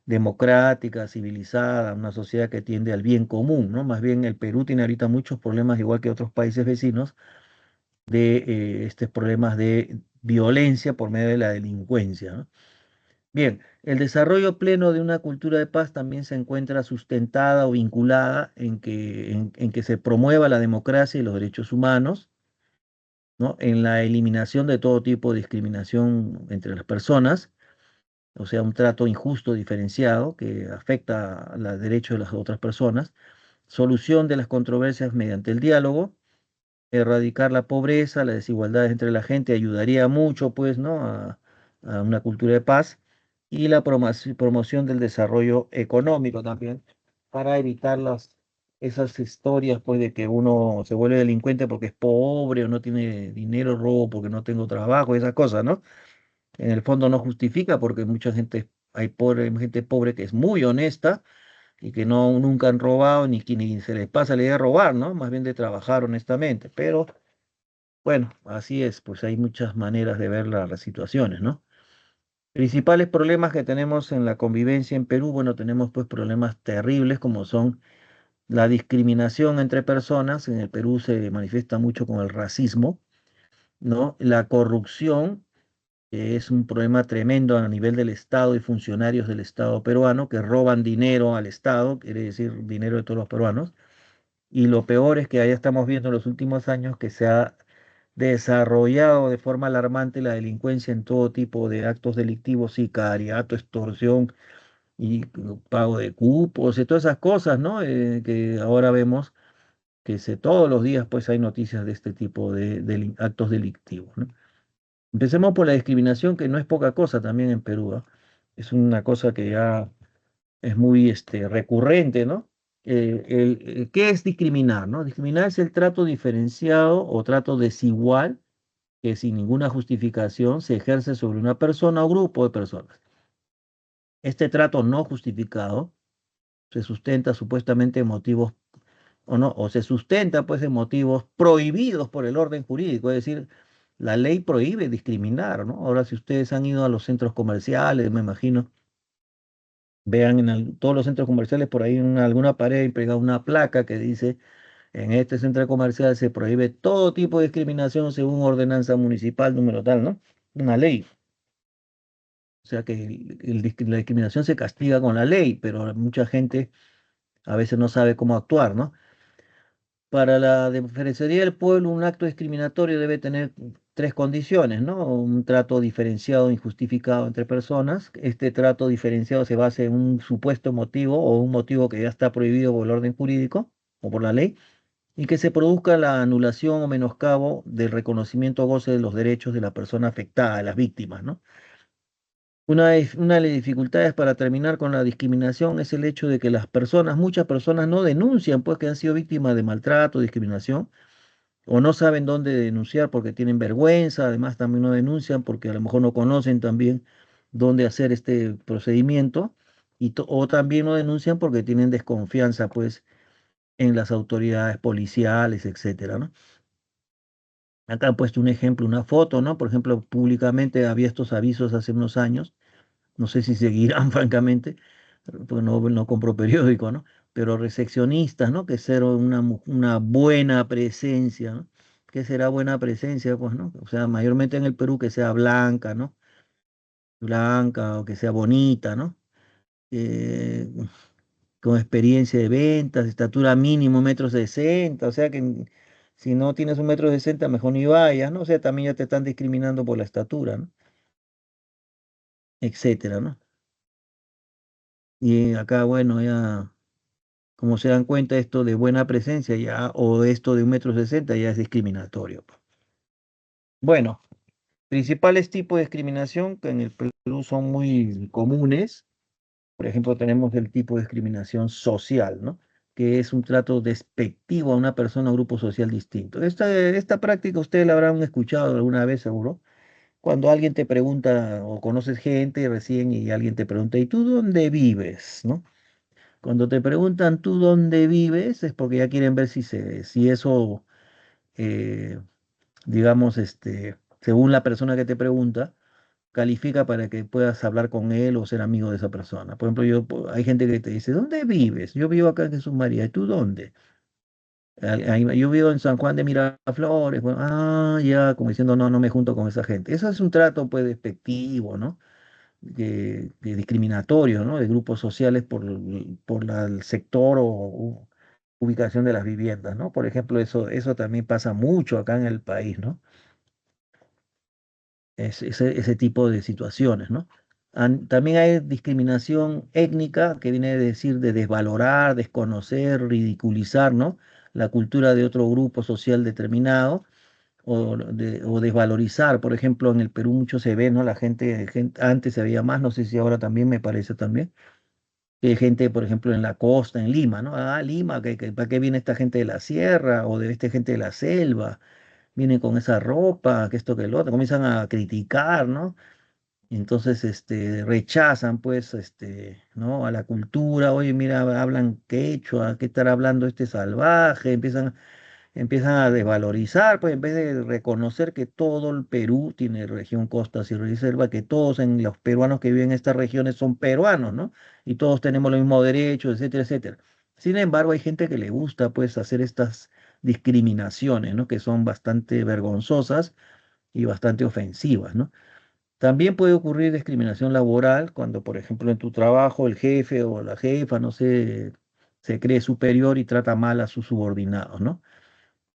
democrática, civilizada, una sociedad que tiende al bien común, ¿no? Más bien el Perú tiene ahorita muchos problemas, igual que otros países vecinos, de estos problemas de violencia por medio de la delincuencia, ¿no? Bien, el desarrollo pleno de una cultura de paz también se encuentra sustentada o vinculada en que se promueva la democracia y los derechos humanos, ¿no? En la eliminación de todo tipo de discriminación entre las personas, o sea, un trato injusto, diferenciado, que afecta los derechos de las otras personas, solución de las controversias mediante el diálogo, erradicar la pobreza, las desigualdades entre la gente, ayudaría mucho, pues, ¿no? A una cultura de paz, y la promoción del desarrollo económico también, para evitar esas historias, pues, de que uno se vuelve delincuente porque es pobre o no tiene dinero, robo porque no tengo trabajo, esas cosas, ¿no? En el fondo no justifica porque mucha gente, hay gente pobre que es muy honesta y que no, nunca han robado ni se les pasa la idea de robar, ¿no? Más bien de trabajar honestamente. Pero bueno, así es, pues hay muchas maneras de ver las situaciones, ¿no? Principales problemas que tenemos en la convivencia en Perú, bueno, tenemos pues problemas terribles como son la discriminación entre personas, en el Perú se manifiesta mucho con el racismo, ¿no? La corrupción, que es un problema tremendo a nivel del Estado y funcionarios del Estado peruano que roban dinero al Estado, quiere decir dinero de todos los peruanos. Y lo peor es que allá estamos viendo en los últimos años que se ha desarrollado de forma alarmante la delincuencia en todo tipo de actos delictivos, sicariato, extorsión y pago de cupos y todas esas cosas, ¿no? Que ahora vemos todos los días pues hay noticias de este tipo de, actos delictivos, ¿no? Empecemos por la discriminación, que no es poca cosa también en Perú, ¿ah? Es una cosa que ya es muy recurrente, ¿no? ¿Qué es discriminar, no? Discriminar es el trato diferenciado o trato desigual que sin ninguna justificación se ejerce sobre una persona o grupo de personas. Este trato no justificado se sustenta supuestamente en motivos o no, o se sustenta pues en motivos prohibidos por el orden jurídico, es decir, la ley prohíbe discriminar, ¿no? Ahora si ustedes han ido a los centros comerciales, me imagino, vean en todos los centros comerciales por ahí en alguna pared pegada una placa que dice, en este centro comercial se prohíbe todo tipo de discriminación según ordenanza municipal número tal, ¿no? Una ley. O sea que la discriminación se castiga con la ley, pero mucha gente a veces no sabe cómo actuar, ¿no? Para la Defensoría del Pueblo, un acto discriminatorio debe tener tres condiciones, ¿no? Un trato diferenciado, injustificado entre personas. Este trato diferenciado se basa en un supuesto motivo o un motivo que ya está prohibido por el orden jurídico o por la ley. y que se produzca la anulación o menoscabo del reconocimiento o goce de los derechos de la persona afectada, de las víctimas, ¿no? Una de las dificultades para terminar con la discriminación es el hecho de que muchas personas no denuncian, pues, que han sido víctimas de maltrato, discriminación, o no saben dónde denunciar porque tienen vergüenza, además también no denuncian porque a lo mejor no conocen también dónde hacer este procedimiento, o también no denuncian porque tienen desconfianza, pues, en las autoridades policiales, etcétera, ¿no? Acá han puesto un ejemplo, una foto, ¿no? Por ejemplo, públicamente había estos avisos hace unos años, no sé si seguirán, francamente, porque no compro periódico, ¿no? Pero recepcionistas, ¿no? Que ser una buena presencia, ¿no? ¿Qué será buena presencia? Pues, ¿no? O sea, mayormente en el Perú que sea blanca, ¿no? Blanca o que sea bonita, ¿no? Eh, con experiencia de ventas, estatura mínimo 1,60 m, o sea que si no tienes 1,60 m, mejor ni vayas, ¿no? O sea, también ya te están discriminando por la estatura, ¿no? Etcétera, ¿no? Y acá, bueno, ya, como se dan cuenta, esto de buena presencia ya, o esto de 1,60 m ya es discriminatorio, pues. Bueno, principales tipos de discriminación que en el Perú son muy comunes. Por ejemplo, tenemos el tipo de discriminación social, ¿no? Que es un trato despectivo a una persona o grupo social distinto. Esta práctica ustedes la habrán escuchado alguna vez, seguro. Cuando alguien te pregunta o conoces gente recién y alguien te pregunta, ¿y tú dónde vives? ¿No? Cuando te preguntan tú dónde vives es porque ya quieren ver si eso, eh, digamos, según la persona que te pregunta, califica para que puedas hablar con él o ser amigo de esa persona. Por ejemplo, hay gente que te dice, ¿dónde vives? Yo vivo acá en Jesús María. ¿Y tú dónde? Yo vivo en San Juan de Miraflores. Bueno, ya, como diciendo, no, no me junto con esa gente. Eso es un trato, pues, despectivo, ¿no? Discriminatorio, ¿no? De grupos sociales el sector o ubicación de las viviendas, ¿no? Por ejemplo, eso también pasa mucho acá en el país, ¿no? Ese tipo de situaciones, ¿no? También hay discriminación étnica, que viene a decir de desvalorar, desconocer, ridiculizar, ¿no? La cultura de otro grupo social determinado, o desvalorizar. Por ejemplo, en el Perú mucho se ve, ¿no? Antes se veía más, no sé si ahora también, me parece también, que hay gente, por ejemplo, en la costa, en Lima, ¿no? Lima, ¿para qué viene esta gente de la sierra o de esta gente de la selva? Vienen con esa ropa, que esto, que lo otro, comienzan a criticar, ¿no? Y entonces, rechazan, pues, ¿no? A la cultura. Oye, mira, hablan quechua, ¿qué estará hablando este salvaje? Empiezan a desvalorizar, pues, en vez de reconocer que todo el Perú tiene región, costas y reserva, que todos los peruanos que viven en estas regiones son peruanos, ¿no? Y todos tenemos los mismos derechos, etcétera, etcétera. Sin embargo, hay gente que le gusta, pues, hacer estas discriminaciones, ¿no? Que son bastante vergonzosas y bastante ofensivas, ¿no? También puede ocurrir discriminación laboral cuando, por ejemplo, en tu trabajo el jefe o la jefa, no sé, se cree superior y trata mal a sus subordinados, ¿no?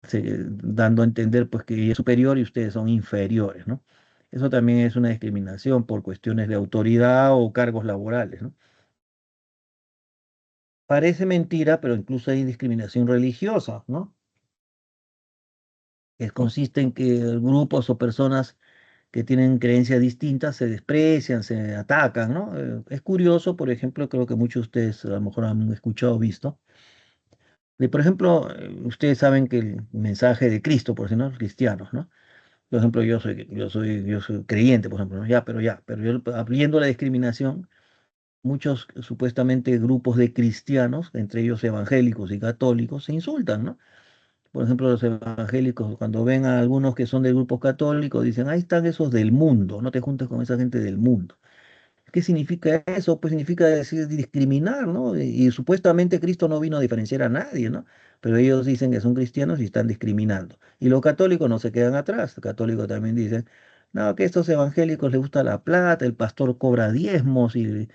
Dando a entender, pues, que ella es superior y ustedes son inferiores, ¿no? Eso también es una discriminación por cuestiones de autoridad o cargos laborales, ¿no? Parece mentira, pero incluso hay discriminación religiosa, ¿no? Que consiste en que grupos o personas que tienen creencias distintas se desprecian, se atacan, ¿no? Es curioso, por ejemplo, creo que muchos de ustedes a lo mejor han escuchado o visto, por ejemplo, ustedes saben que el mensaje de Cristo, por si no, cristianos, ¿no? Por ejemplo, yo soy creyente, por ejemplo, ¿no? Pero yo viendo la discriminación, muchos supuestamente grupos de cristianos, entre ellos evangélicos y católicos, se insultan, ¿no? Por ejemplo, los evangélicos, cuando ven a algunos que son de grupos católicos, dicen, ahí están esos del mundo, no te juntes con esa gente del mundo. ¿Qué significa eso? Pues significa decir discriminar, ¿no? Y supuestamente Cristo no vino a diferenciar a nadie, ¿no? Pero ellos dicen que son cristianos y están discriminando. Y los católicos no se quedan atrás. Los católicos también dicen, no, que a estos evangélicos les gusta la plata, el pastor cobra diezmos y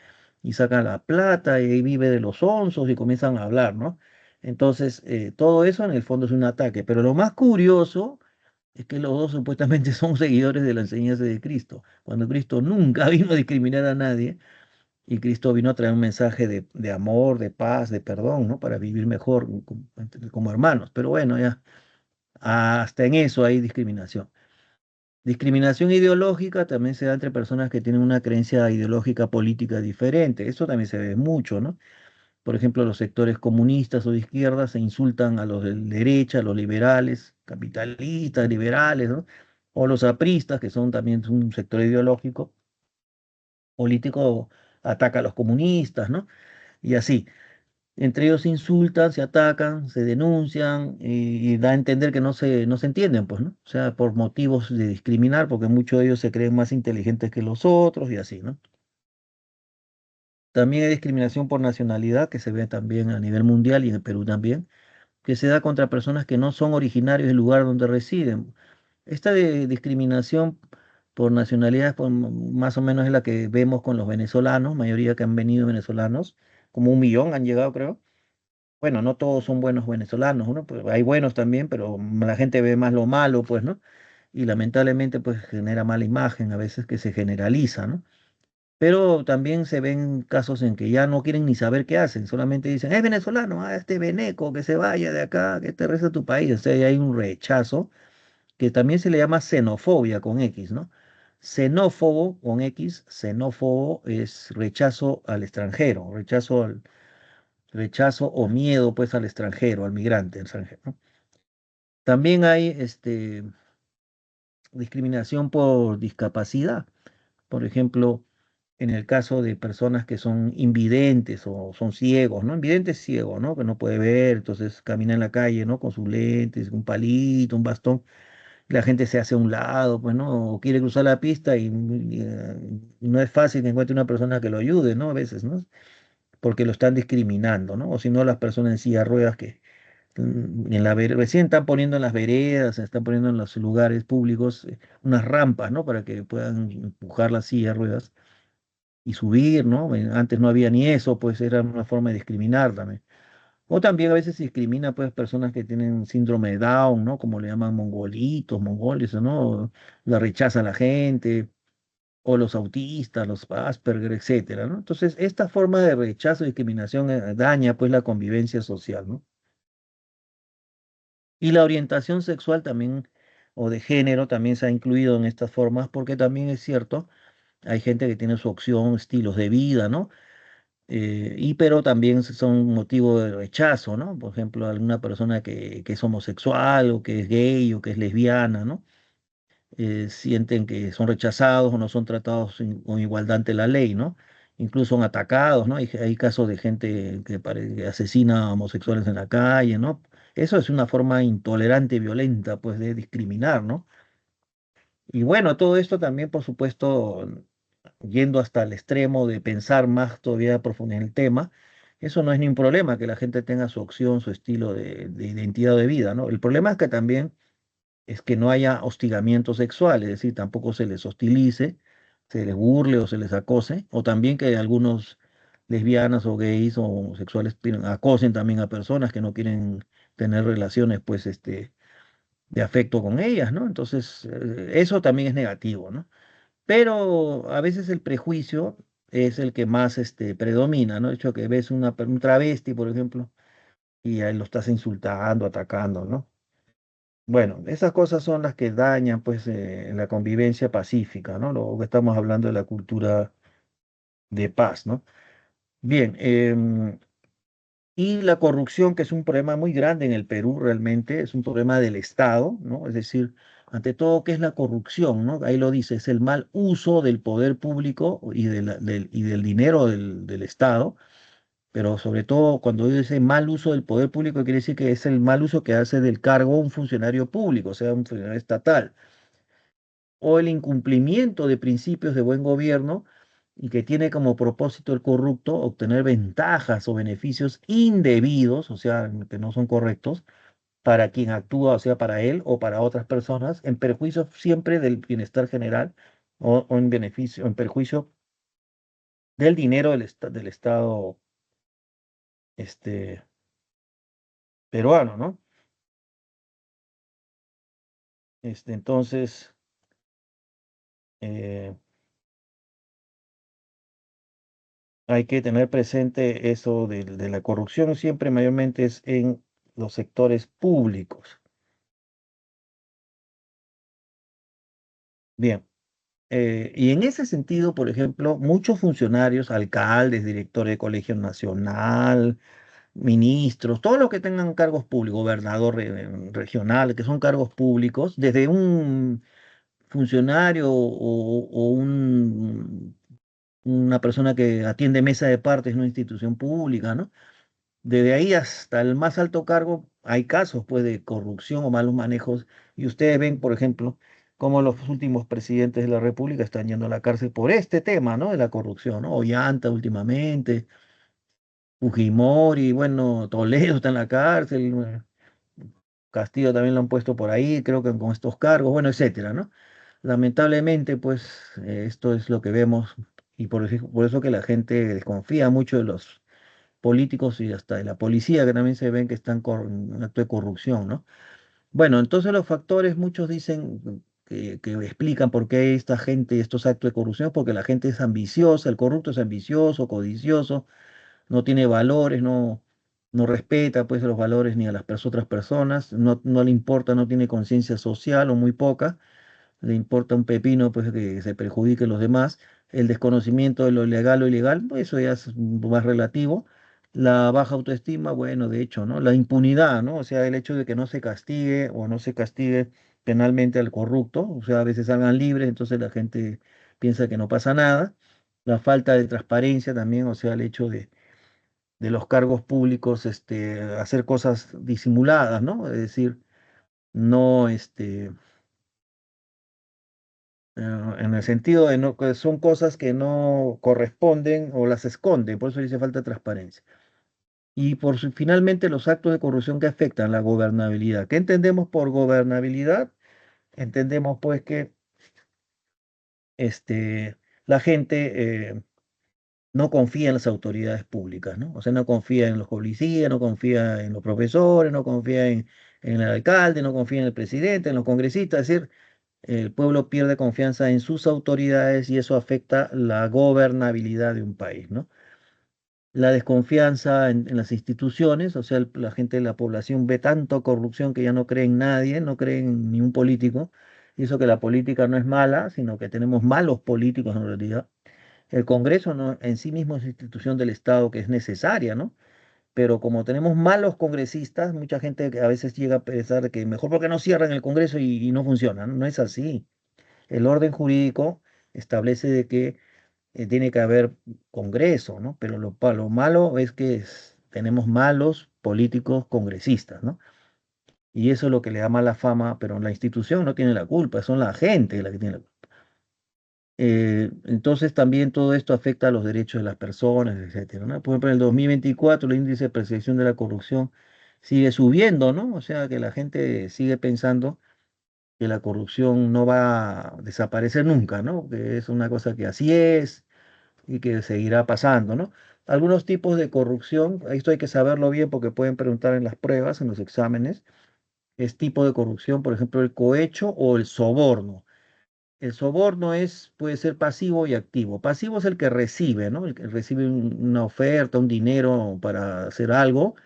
saca la plata y vive de los onzos y comienzan a hablar, ¿no? Entonces, todo eso en el fondo es un ataque. Pero lo más curioso es que los dos supuestamente son seguidores de la enseñanza de Cristo, cuando Cristo nunca vino a discriminar a nadie Y Cristo vino a traer un mensaje de amor, de paz, de perdón, ¿no? Para vivir mejor como hermanos. Pero bueno, ya hasta en eso hay discriminación. Discriminación ideológica también se da entre personas que tienen una creencia ideológica política diferente. Eso también se ve mucho, ¿no? Por ejemplo, los sectores comunistas o de izquierda se insultan a los de derecha, a los liberales, capitalistas, liberales, ¿no? O los apristas, que son también un sector ideológico político, ataca a los comunistas, ¿no? Y así. Entre ellos se insultan, se atacan, se denuncian y da a entender que no se entienden, pues, ¿no? O sea, por motivos de discriminar, porque muchos de ellos se creen más inteligentes que los otros y así, ¿no? También hay discriminación por nacionalidad, que se ve también a nivel mundial y en el Perú también, que se da contra personas que no son originarios del lugar donde residen. Esta discriminación por nacionalidad, pues, más o menos es la que vemos con los venezolanos, mayoría que han venido venezolanos, como 1 millón han llegado, creo. Bueno, no todos son buenos venezolanos, ¿no? Pues hay buenos también, pero la gente ve más lo malo, pues, ¿no? Y lamentablemente, pues genera mala imagen, a veces que se generaliza, ¿no? Pero también se ven casos en que ya no quieren ni saber qué hacen, solamente dicen, es venezolano, este veneco, que se vaya de acá, que te regrese a tu país. O sea, y hay un rechazo, que también se le llama xenofobia con X, ¿no? Xenófobo con X, xenófobo es rechazo al extranjero, rechazo o miedo pues al extranjero, al migrante extranjero, ¿no? También hay discriminación por discapacidad. Por ejemplo, en el caso de personas que son invidentes o son ciegos, ¿no? Invidente es ciego, ¿no? Que no puede ver, entonces camina en la calle, ¿no? Con sus lentes, un palito, un bastón, y la gente se hace a un lado, pues, ¿no? O quiere cruzar la pista y no es fácil que encuentre una persona que lo ayude, ¿no? A veces, ¿no? Porque lo están discriminando, ¿no? O si no, las personas en silla de ruedas que recién están poniendo en las veredas, se están poniendo en los lugares públicos unas rampas, ¿no? Para que puedan empujar las sillas de ruedas y subir, ¿no? Antes no había ni eso, pues era una forma de discriminar también. O también a veces se discrimina, pues, personas que tienen síndrome de Down, ¿no? Como le llaman mongolitos, mongoles, ¿no? La rechaza la gente, o los autistas, los Asperger, etcétera, ¿no? Entonces, esta forma de rechazo y discriminación daña, pues, la convivencia social, ¿no? Y la orientación sexual también, o de género, también se ha incluido en estas formas, porque también es cierto, hay gente que tiene su opción, estilos de vida, ¿no? Pero también son motivo de rechazo, ¿no? Por ejemplo, alguna persona que es homosexual, o que es gay, o que es lesbiana, ¿no? Sienten que son rechazados o no son tratados con igualdad ante la ley, ¿no? Incluso son atacados, ¿no? Hay casos de gente que asesina a homosexuales en la calle, ¿no? Eso es una forma intolerante y violenta, pues, de discriminar, ¿no? Y bueno, todo esto también, por supuesto, yendo hasta el extremo de pensar más todavía a profundidad en el tema, eso no es ni un problema, que la gente tenga su opción, su estilo de identidad de vida, ¿no? El problema es que también es que no haya hostigamiento sexual, es decir, tampoco se les hostilice, se les burle o se les acose, o también que algunos lesbianas o gays o homosexuales acosen también a personas que no quieren tener relaciones, pues, de afecto con ellas, ¿no? Entonces, eso también es negativo, ¿no? Pero a veces el prejuicio es el que más, predomina, ¿no? De hecho, que ves un travesti, por ejemplo, y ahí lo estás insultando, atacando, ¿no? Bueno, esas cosas son las que dañan, pues, la convivencia pacífica, ¿no? Lo que estamos hablando de la cultura de paz, ¿no? Bien, y la corrupción, que es un problema muy grande en el Perú, realmente, es un problema del Estado, ¿no? Es decir, ante todo, ¿qué es la corrupción, no? Ahí lo dice, es el mal uso del poder público y del dinero del Estado, pero sobre todo cuando dice mal uso del poder público, quiere decir que es el mal uso que hace del cargo un funcionario público, o sea, un funcionario estatal, o el incumplimiento de principios de buen gobierno y que tiene como propósito el corrupto obtener ventajas o beneficios indebidos, o sea, que no son correctos, para quien actúa, o sea, para él o para otras personas, en perjuicio siempre del bienestar general o en beneficio, en perjuicio del dinero del Estado, este, peruano, ¿no? Entonces, eh, hay que tener presente eso de la corrupción, siempre mayormente es en los sectores públicos. Bien, y en ese sentido, por ejemplo, muchos funcionarios, alcaldes, directores de colegio nacional, ministros, todos los que tengan cargos públicos, gobernador regional, que son cargos públicos, desde un funcionario o una persona que atiende mesa de partes en una institución pública, ¿no? Desde ahí hasta el más alto cargo hay casos pues de corrupción o malos manejos y ustedes ven, por ejemplo, cómo los últimos presidentes de la República están yendo a la cárcel por este tema, ¿no? De la corrupción, ¿no? Ollanta últimamente, Fujimori, bueno, Toledo está en la cárcel, Castillo también lo han puesto por ahí, creo que con estos cargos, bueno, etcétera, ¿no? Lamentablemente, pues esto es lo que vemos y por eso que la gente desconfía mucho de los políticos y hasta de la policía, que también se ven que están en un acto de corrupción, ¿no? Bueno, entonces los factores, muchos dicen que explican por qué esta gente, estos actos de corrupción, porque la gente es ambiciosa, el corrupto es ambicioso, codicioso, no tiene valores, no respeta pues los valores ni a las otras personas, no le importa, no tiene conciencia social o muy poca, le importa un pepino pues que se perjudiquen los demás, el desconocimiento de lo legal o ilegal, pues, eso ya es más relativo, la baja autoestima, bueno, de hecho, ¿no? La impunidad, ¿no? O sea, el hecho de que no se castigue o no se castigue penalmente al corrupto, o sea, a veces salgan libres, entonces la gente piensa que no pasa nada, la falta de transparencia también, o sea, el hecho de los cargos públicos, hacer cosas disimuladas, ¿no? Es decir, no, en el sentido de no, que son cosas que no corresponden o las esconden, por eso dice falta de transparencia. Y finalmente los actos de corrupción que afectan la gobernabilidad. ¿Qué entendemos por gobernabilidad? Entendemos pues que la gente no confía en las autoridades públicas, ¿no? O sea, no confía en los policías, no confía en los profesores, no confía en el alcalde, no confía en el presidente, en los congresistas, es decir, el pueblo pierde confianza en sus autoridades y eso afecta la gobernabilidad de un país, ¿no? La desconfianza en las instituciones, o sea, la gente de la población ve tanto corrupción que ya no cree en nadie, no cree en ningún político, y eso que la política no es mala, sino que tenemos malos políticos en realidad. El Congreso no, en sí mismo es una institución del Estado que es necesaria, ¿no? Pero como tenemos malos congresistas, mucha gente que a veces llega a pensar que mejor porque no cierran el Congreso y no funciona, ¿no? No es así. El orden jurídico establece de que tiene que haber Congreso, ¿no? Pero lo malo es que tenemos malos políticos congresistas, ¿no? Y eso es lo que le da mala fama, pero la institución no tiene la culpa, son la gente la que tiene la culpa. Entonces también todo esto afecta a los derechos de las personas, etcétera, ¿no? Por ejemplo, en el 2024 el índice de percepción de la corrupción sigue subiendo, ¿no? O sea que la gente sigue pensando que la corrupción no va a desaparecer nunca, ¿no? Que es una cosa que así es y que seguirá pasando, ¿no? Algunos tipos de corrupción, esto hay que saberlo bien porque pueden preguntar en las pruebas, en los exámenes, es tipo de corrupción, por ejemplo, el cohecho o el soborno. El soborno puede ser pasivo y activo. Pasivo es el que recibe, ¿no? El que recibe una oferta, un dinero para hacer algo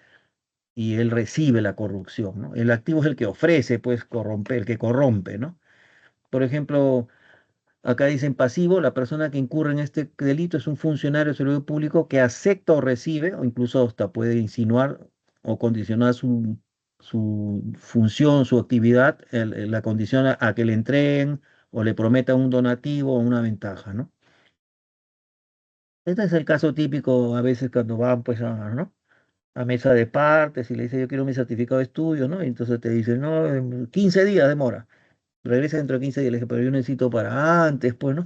y él recibe la corrupción, ¿no? El activo es el que ofrece, pues, corromper, el que corrompe, ¿no? Por ejemplo, acá dicen pasivo, la persona que incurre en este delito es un funcionario de servicio público que acepta o recibe, o incluso hasta puede insinuar o condicionar su función, su actividad, la condiciona a que le entreguen o le prometan un donativo o una ventaja, ¿no? Este es el caso típico a veces cuando van pues ¿no? A mesa de partes y le dice yo quiero mi certificado de estudio, ¿no? Y entonces te dicen, no, en 15 días demora. Regresa dentro de 15 días, le dije, pero yo necesito para antes, pues, ¿no?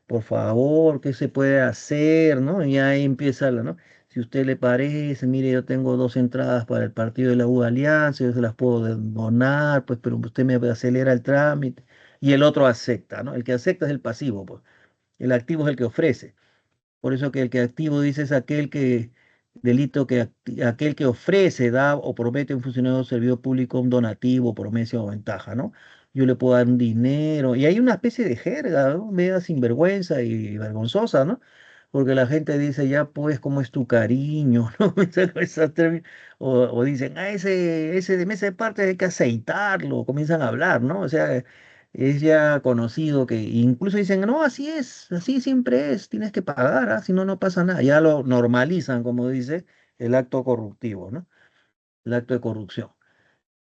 Por favor, ¿qué se puede hacer, no? Y ahí empieza ¿no? Si a usted le parece, mire, yo tengo 2 entradas para el partido de la U Alianza, yo se las puedo donar, pues, pero usted me acelera el trámite. Y el otro acepta, ¿no? El que acepta es el pasivo, pues. El activo es el que ofrece. Por eso que el que activo dice es aquel que, delito que aquel que ofrece, da o promete a un funcionario de servicio público un donativo, promesa o ventaja, ¿no? Yo le puedo dar un dinero, y hay una especie de jerga, ¿no? Media sinvergüenza y vergonzosa, ¿no? porque la gente dice, ya pues, ¿cómo es tu cariño? ¿No? O dicen, ese de mesa de parte hay que aceitarlo, comienzan a hablar, ¿no? O sea, es ya conocido que incluso dicen, no, así es, así siempre es, tienes que pagar, si no, no pasa nada. Ya lo normalizan, como dice, el acto corruptivo, ¿no? El acto de corrupción.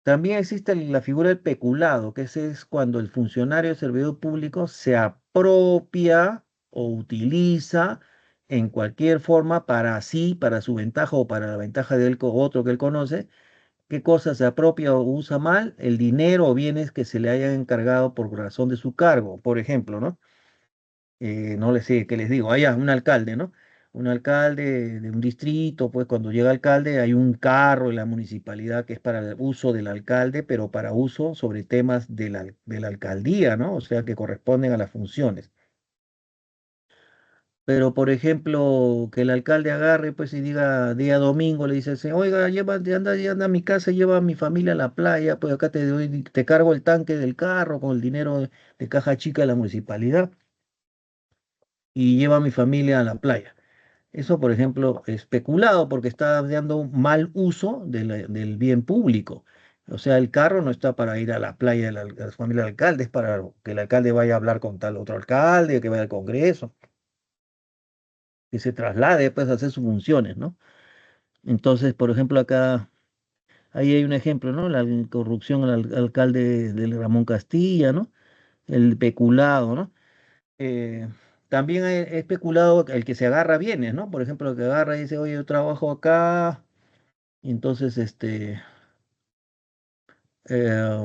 También existe la figura del peculado, que ese es cuando el funcionario o servidor público se apropia o utiliza en cualquier forma para sí, para su ventaja o para la ventaja de él otro que él conoce, qué cosa se apropia o usa mal, el dinero o bienes que se le hayan encargado por razón de su cargo, por ejemplo, ¿no? No les sé qué les digo, allá un alcalde, ¿no? Un alcalde de un distrito, pues cuando llega alcalde hay un carro en la municipalidad que es para el uso del alcalde, pero para uso sobre temas de la alcaldía, ¿no? O sea, que corresponden a las funciones. Pero, por ejemplo, que el alcalde agarre, pues, y diga día domingo, le dice, oiga, anda a mi casa, lleva a mi familia a la playa, pues acá te cargo el tanque del carro con el dinero de caja chica de la municipalidad y lleva a mi familia a la playa. Eso, por ejemplo, especulado porque está dando un mal uso del bien público. O sea, el carro no está para ir a la playa de la familia del alcalde, es para que el alcalde vaya a hablar con tal otro alcalde, que vaya al Congreso, que se traslade pues a hacer sus funciones, ¿no? Entonces, por ejemplo, acá, ahí hay un ejemplo, ¿no? La corrupción al alcalde del Ramón Castilla, ¿no? El peculado, ¿no? eh, También he especulado el que se agarra bienes, ¿no? Por ejemplo, el que agarra y dice, oye, yo trabajo acá, y entonces, eh,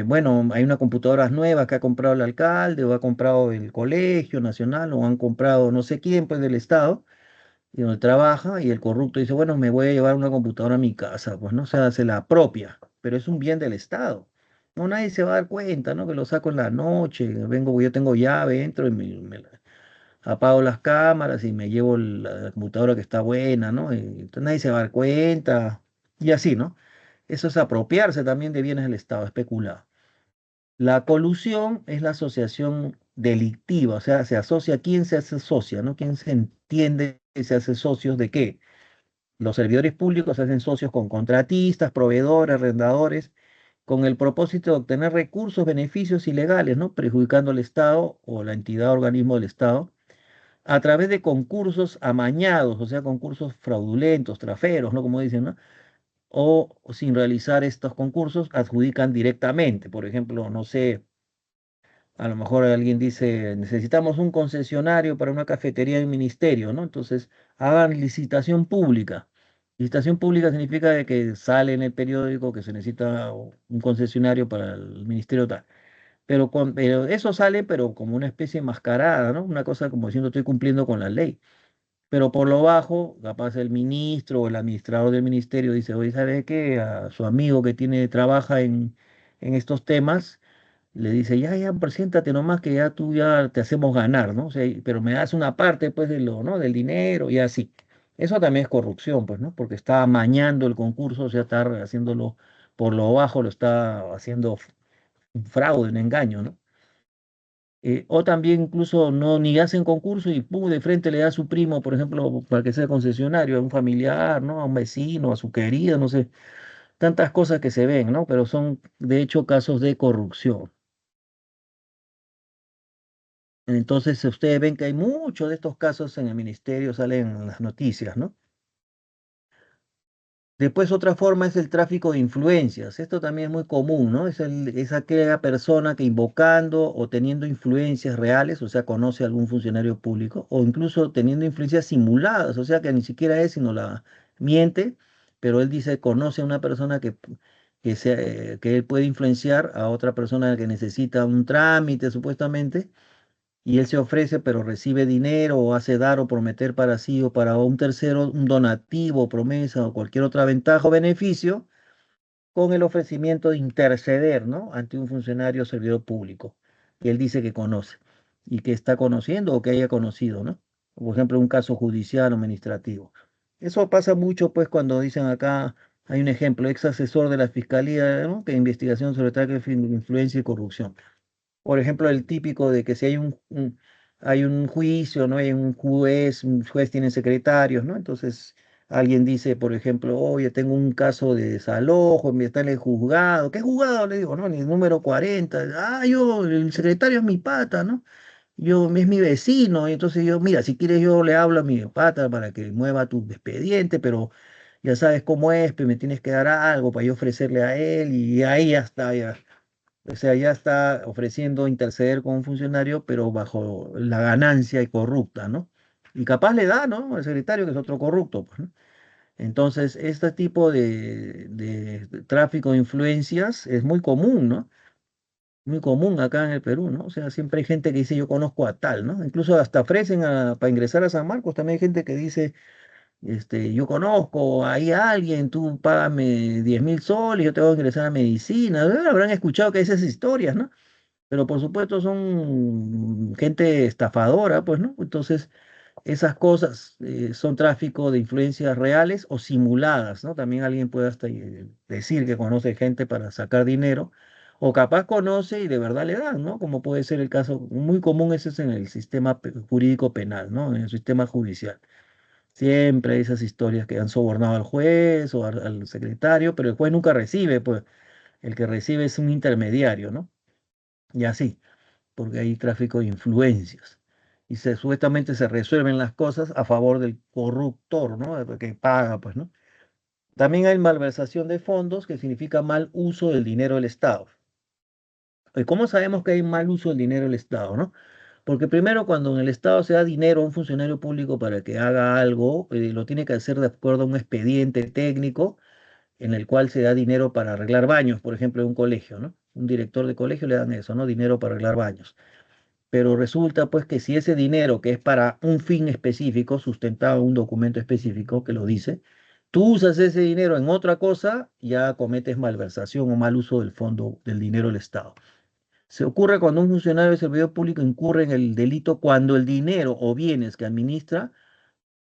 bueno, hay unas computadoras nuevas que ha comprado el alcalde, o ha comprado el Colegio Nacional, o han comprado no sé quién, pues, del Estado, y donde trabaja, y el corrupto dice, bueno, me voy a llevar una computadora a mi casa, pues, ¿no? O sea, se la apropia, pero es un bien del Estado. No, nadie se va a dar cuenta, ¿no? Que lo saco en la noche, vengo, yo tengo llave, entro y apago las cámaras y me llevo la computadora que está buena, ¿no? Y entonces nadie se va a dar cuenta y así, ¿no? Eso es apropiarse también de bienes del Estado, especular. La colusión es la asociación delictiva, o sea, se asocia, ¿quién se hace socia, ¿no? ¿Quién se entiende que se hace socios de qué? Los servidores públicos se hacen socios con contratistas, proveedores, arrendadores, con el propósito de obtener recursos, beneficios ilegales, ¿no? Perjudicando al Estado o la entidad o organismo del Estado a través de concursos amañados, o sea, concursos fraudulentos, traferos, ¿no? Como dicen, ¿no? O sin realizar estos concursos, adjudican directamente. Por ejemplo, no sé, a lo mejor alguien dice, necesitamos un concesionario para una cafetería del ministerio, ¿no? Entonces, hagan licitación pública. Licitación pública significa de que sale en el periódico que se necesita un concesionario para el ministerio tal. Pero eso sale, pero como una especie mascarada, ¿no? Una cosa como diciendo estoy cumpliendo con la ley. Pero por lo bajo, capaz el ministro o el administrador del ministerio dice, oye, ¿sabe qué? A su amigo que trabaja en estos temas, le dice, ya, preséntate nomás que ya tú ya te hacemos ganar, ¿no? O sea, pero me das una parte, pues, ¿no? Del dinero y así. Eso también es corrupción, pues, ¿no? Porque está amañando el concurso, o sea, está haciéndolo por lo bajo, lo está haciendo un fraude, un engaño, ¿no? O también incluso no ni hacen concurso y pum, de frente le da a su primo, por ejemplo, para que sea concesionario, a un familiar, ¿no? A un vecino, a su querida, no sé, tantas cosas que se ven, ¿no? Pero son de hecho casos de corrupción. Entonces ustedes ven que hay muchos de estos casos en el ministerio, salen en las noticias, ¿no? Después otra forma es el tráfico de influencias. Esto también es muy común, ¿no? Es aquella persona que invocando o teniendo influencias reales, o sea, conoce a algún funcionario público, o incluso teniendo influencias simuladas, o sea, que ni siquiera es, sino la miente, pero él dice, conoce a una persona que él puede influenciar a otra persona que necesita un trámite, supuestamente, y él se ofrece, pero recibe dinero o hace dar o prometer para sí o para un tercero un donativo, promesa o cualquier otra ventaja o beneficio con el ofrecimiento de interceder, ¿no? Ante un funcionario o servidor público que él dice que conoce y que está conociendo o que haya conocido, ¿no? Por ejemplo, un caso judicial o administrativo. Eso pasa mucho, pues, cuando dicen acá, hay un ejemplo, ex asesor de la Fiscalía, ¿no? Que investigación sobre tráfico de influencia y corrupción. Por ejemplo, el típico de que si hay hay un juicio, ¿no? Hay un juez tiene secretarios, ¿no? Entonces alguien dice, por ejemplo, oye, tengo un caso de desalojo, me está en el juzgado. ¿Qué juzgado? Le digo, ¿no? En el número 40. Ah, el secretario es mi pata, ¿no? Es mi vecino, y entonces yo, mira, si quieres yo le hablo a mi pata para que mueva tu expediente, pero ya sabes cómo es, pues me tienes que dar algo para yo ofrecerle a él, y ahí ya está, ya. O sea, ya está ofreciendo interceder con un funcionario, pero bajo la ganancia y corrupta, ¿no? Y capaz le da, ¿no? Al secretario, que es otro corrupto, pues, ¿no? Entonces, este tipo de tráfico de influencias es muy común, ¿no? Muy común acá en el Perú, ¿no? O sea, siempre hay gente que dice yo conozco a tal, ¿no? Incluso hasta ofrecen para ingresar a San Marcos, también hay gente que dice, yo conozco ahí a alguien, tú págame 10.000 soles, yo te voy a ingresar a medicina. Habrán escuchado que hay esas historias, ¿no? Pero por supuesto son gente estafadora, pues, ¿no? Entonces, esas cosas son tráfico de influencias reales o simuladas, ¿no? También alguien puede hasta decir que conoce gente para sacar dinero, o capaz conoce y de verdad le dan, ¿no? Como puede ser el caso muy común, ese es en el sistema jurídico penal, ¿no? En el sistema judicial. Siempre hay esas historias que han sobornado al juez o al secretario, pero el juez nunca recibe, pues el que recibe es un intermediario, ¿no? Y así porque hay tráfico de influencias. Y supuestamente se resuelven las cosas a favor del corruptor, ¿no? El que paga, pues, ¿no? También hay malversación de fondos, que significa mal uso del dinero del Estado. ¿Y cómo sabemos que hay mal uso del dinero del Estado, no? Porque primero, cuando en el Estado se da dinero a un funcionario público para que haga algo, lo tiene que hacer de acuerdo a un expediente técnico en el cual se da dinero para arreglar baños, por ejemplo, en un colegio, ¿no? Un director de colegio le dan eso, ¿no? Dinero para arreglar baños. Pero resulta pues que si ese dinero que es para un fin específico, sustentado en un documento específico que lo dice, tú usas ese dinero en otra cosa, ya cometes malversación o mal uso del fondo del dinero del Estado. Se ocurre cuando un funcionario de servidor público incurre en el delito cuando el dinero o bienes que administra,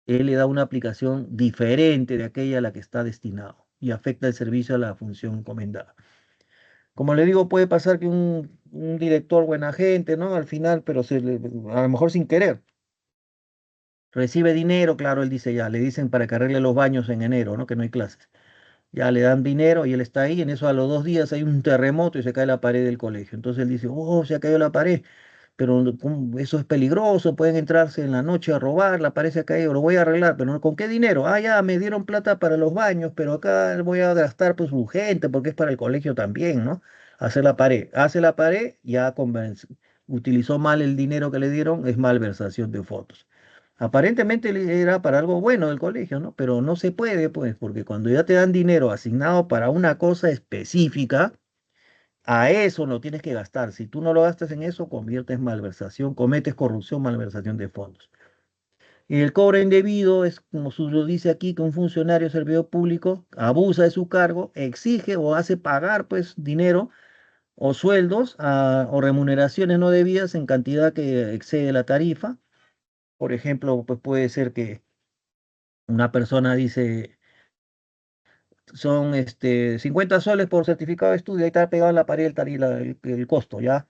él le da una aplicación diferente de aquella a la que está destinado y afecta el servicio a la función encomendada. Como le digo, puede pasar que un director buena gente, ¿no? Al final, pero a lo mejor sin querer, recibe dinero, claro, él dice ya, le dicen para que arregle los baños en enero, ¿no? Que no hay clases. Ya le dan dinero y él está ahí, en eso a los 2 días hay un terremoto y se cae la pared del colegio. Entonces él dice, oh, se ha caído la pared, pero eso es peligroso, pueden entrarse en la noche a robar, la pared se ha caído, lo voy a arreglar, pero ¿con qué dinero? Ah, ya, me dieron plata para los baños, pero acá voy a gastar pues urgente porque es para el colegio también, ¿no? Hacer la pared, hace la pared, ya utilizó mal el dinero que le dieron, es malversación de fondos. Aparentemente era para algo bueno del colegio, ¿no? Pero no se puede, pues, porque cuando ya te dan dinero asignado para una cosa específica, a eso lo tienes que gastar. Si tú no lo gastas en eso, conviertes en malversación, cometes corrupción, malversación de fondos. Y el cobro indebido es, como lo dice aquí, que un funcionario de servidor público abusa de su cargo, exige o hace pagar, pues, dinero o sueldos o remuneraciones no debidas en cantidad que excede la tarifa. Por ejemplo, pues puede ser que una persona dice, son 50 soles por certificado de estudio, ahí está pegado en la pared el costo, ¿ya?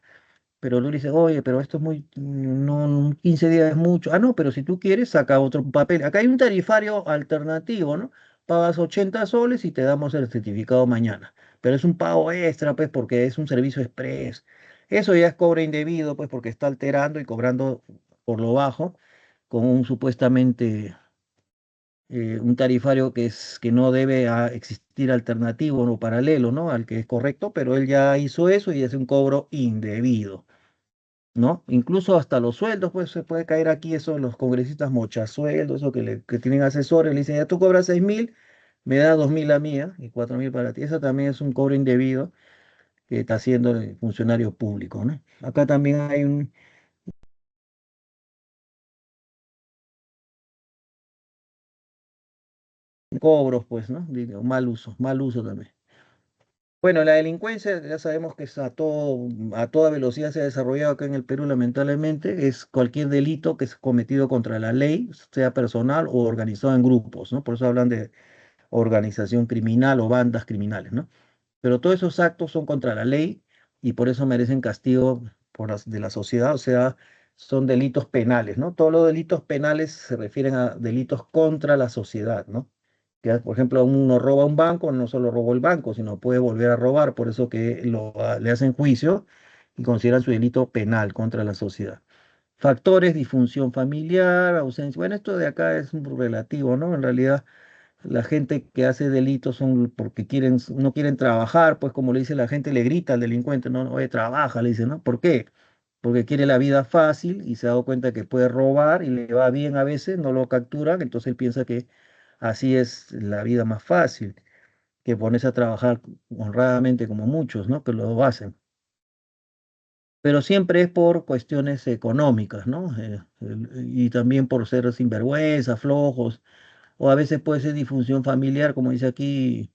Pero tú dices, oye, pero esto es muy, no, 15 días es mucho. Ah, no, pero si tú quieres, saca otro papel. Acá hay un tarifario alternativo, ¿no? Pagas 80 soles y te damos el certificado mañana. Pero es un pago extra, pues, porque es un servicio express. Eso ya es cobro indebido, pues, porque está alterando y cobrando por lo bajo, con un supuestamente un tarifario que no debe existir alternativo o paralelo, ¿no? Al que es correcto, pero él ya hizo eso y es un cobro indebido, ¿no? Incluso hasta los sueldos, pues se puede caer aquí eso, los congresistas mochasueldos, eso que tienen asesores, le dicen, ya tú cobras 6.000, me da 2.000 a mía y 4.000 para ti. Eso también es un cobro indebido que está haciendo el funcionario público, ¿no? Acá también hay un cobros, pues, ¿no? Digo, mal uso también. Bueno, la delincuencia ya sabemos que es a toda velocidad se ha desarrollado acá en el Perú, lamentablemente, es cualquier delito que es cometido contra la ley, sea personal o organizado en grupos, ¿no? Por eso hablan de organización criminal o bandas criminales, ¿no? Pero todos esos actos son contra la ley y por eso merecen castigo de la sociedad, o sea, son delitos penales, ¿no? Todos los delitos penales se refieren a delitos contra la sociedad, ¿no? Que, por ejemplo, uno roba un banco, no solo robó el banco, sino puede volver a robar, por eso que le hacen juicio y consideran su delito penal contra la sociedad. Factores, disfunción familiar, ausencia. Bueno, esto de acá es muy relativo, ¿no? En realidad, la gente que hace delitos son porque no quieren trabajar, pues como le dice la gente, le grita al delincuente, no, oye, trabaja, le dice, ¿no? ¿Por qué? Porque quiere la vida fácil y se ha dado cuenta que puede robar y le va bien a veces, no lo capturan, entonces él piensa que así es la vida más fácil que ponerse a trabajar honradamente como muchos, ¿no? Que lo hacen. Pero siempre es por cuestiones económicas, ¿no? Y también por ser sinvergüenza, flojos, o a veces puede ser disfunción familiar, como dice aquí,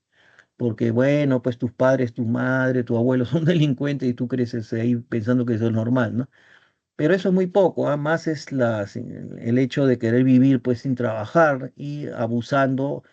porque bueno, pues tus padres, tu madre, tu abuelo son delincuentes y tú creces ahí pensando que eso es normal, ¿no? Pero eso es muy poco, ¿ah? Más es el hecho de querer vivir pues sin trabajar y abusando,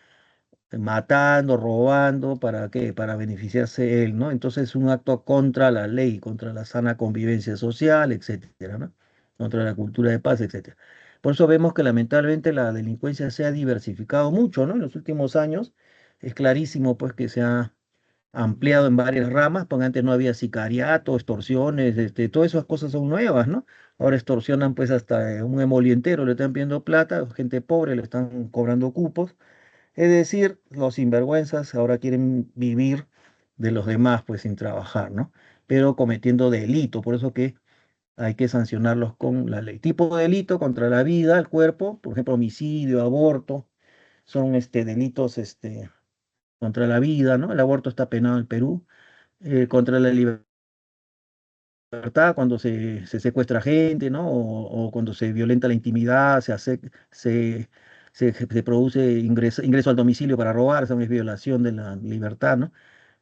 matando, robando, ¿para qué? Para beneficiarse él, ¿no? Entonces es un acto contra la ley, contra la sana convivencia social, etcétera, ¿no? Contra la cultura de paz, etcétera. Por eso vemos que lamentablemente la delincuencia se ha diversificado mucho, ¿no? En los últimos años es clarísimo pues que se ha ampliado en varias ramas, porque antes no había sicariato, extorsiones, todas esas cosas son nuevas, ¿no? Ahora extorsionan pues hasta un emolientero, le están pidiendo plata, gente pobre le están cobrando cupos. Es decir, los sinvergüenzas ahora quieren vivir de los demás, pues sin trabajar, ¿no? Pero cometiendo delito, por eso que hay que sancionarlos con la ley. Tipo de delito contra la vida, el cuerpo, por ejemplo, homicidio, aborto, son delitos contra la vida, ¿no? El aborto está penado en Perú, contra la libertad, cuando se secuestra gente, ¿no? O cuando se violenta la intimidad, se, se produce ingreso al domicilio para robar, esa es violación de la libertad, ¿no?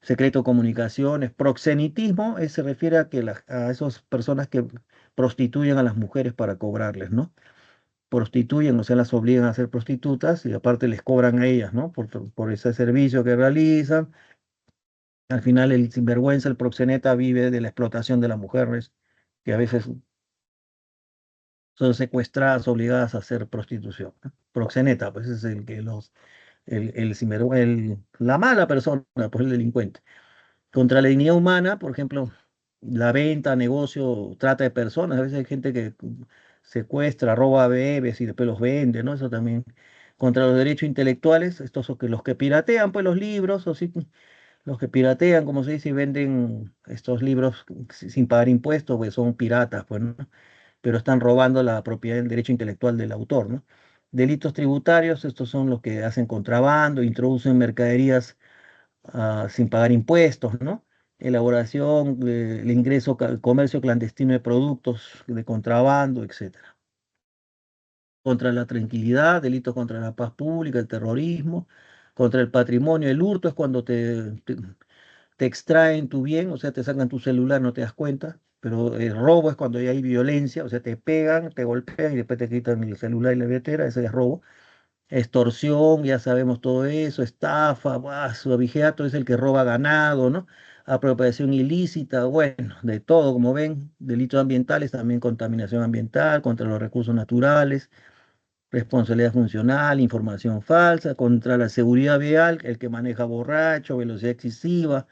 Secreto de comunicaciones, proxenitismo, se refiere a que a esas personas que prostituyen a las mujeres para cobrarles, ¿no? Prostituyen, o sea, las obligan a ser prostitutas y aparte les cobran a ellas, ¿no? Por ese servicio que realizan. Al final el sinvergüenza, el proxeneta vive de la explotación de las mujeres, que a veces son secuestradas, obligadas a hacer prostitución, ¿no? Proxeneta, pues es el que la mala persona, pues el delincuente. Contra la dignidad humana, por ejemplo, la venta, negocio, trata de personas, a veces hay gente que secuestra, roba bebés y después los vende, ¿no? Eso también. Contra los derechos intelectuales, estos son que los que piratean, pues los libros, o sí, los que piratean, como se dice, y venden estos libros sin pagar impuestos, pues son piratas, pues, ¿no? Pero están robando la propiedad del derecho intelectual del autor, ¿no? Delitos tributarios, estos son los que hacen contrabando, introducen mercaderías sin pagar impuestos, ¿no? Elaboración, el ingreso, el comercio clandestino de productos de contrabando, etcétera. Contra la tranquilidad, delitos contra la paz pública, el terrorismo, contra el patrimonio, el hurto es cuando te extraen tu bien, o sea, te sacan tu celular, no te das cuenta, pero el robo es cuando ya hay violencia, o sea, te pegan, te golpean y después te quitan el celular y la billetera, ese es robo. Extorsión, ya sabemos todo eso, estafa, su abigeato es el que roba ganado, ¿no? Apropiación ilícita, bueno, de todo, como ven, delitos ambientales, también contaminación ambiental, contra los recursos naturales, responsabilidad funcional, información falsa, contra la seguridad vial, el que maneja borracho, velocidad excesiva,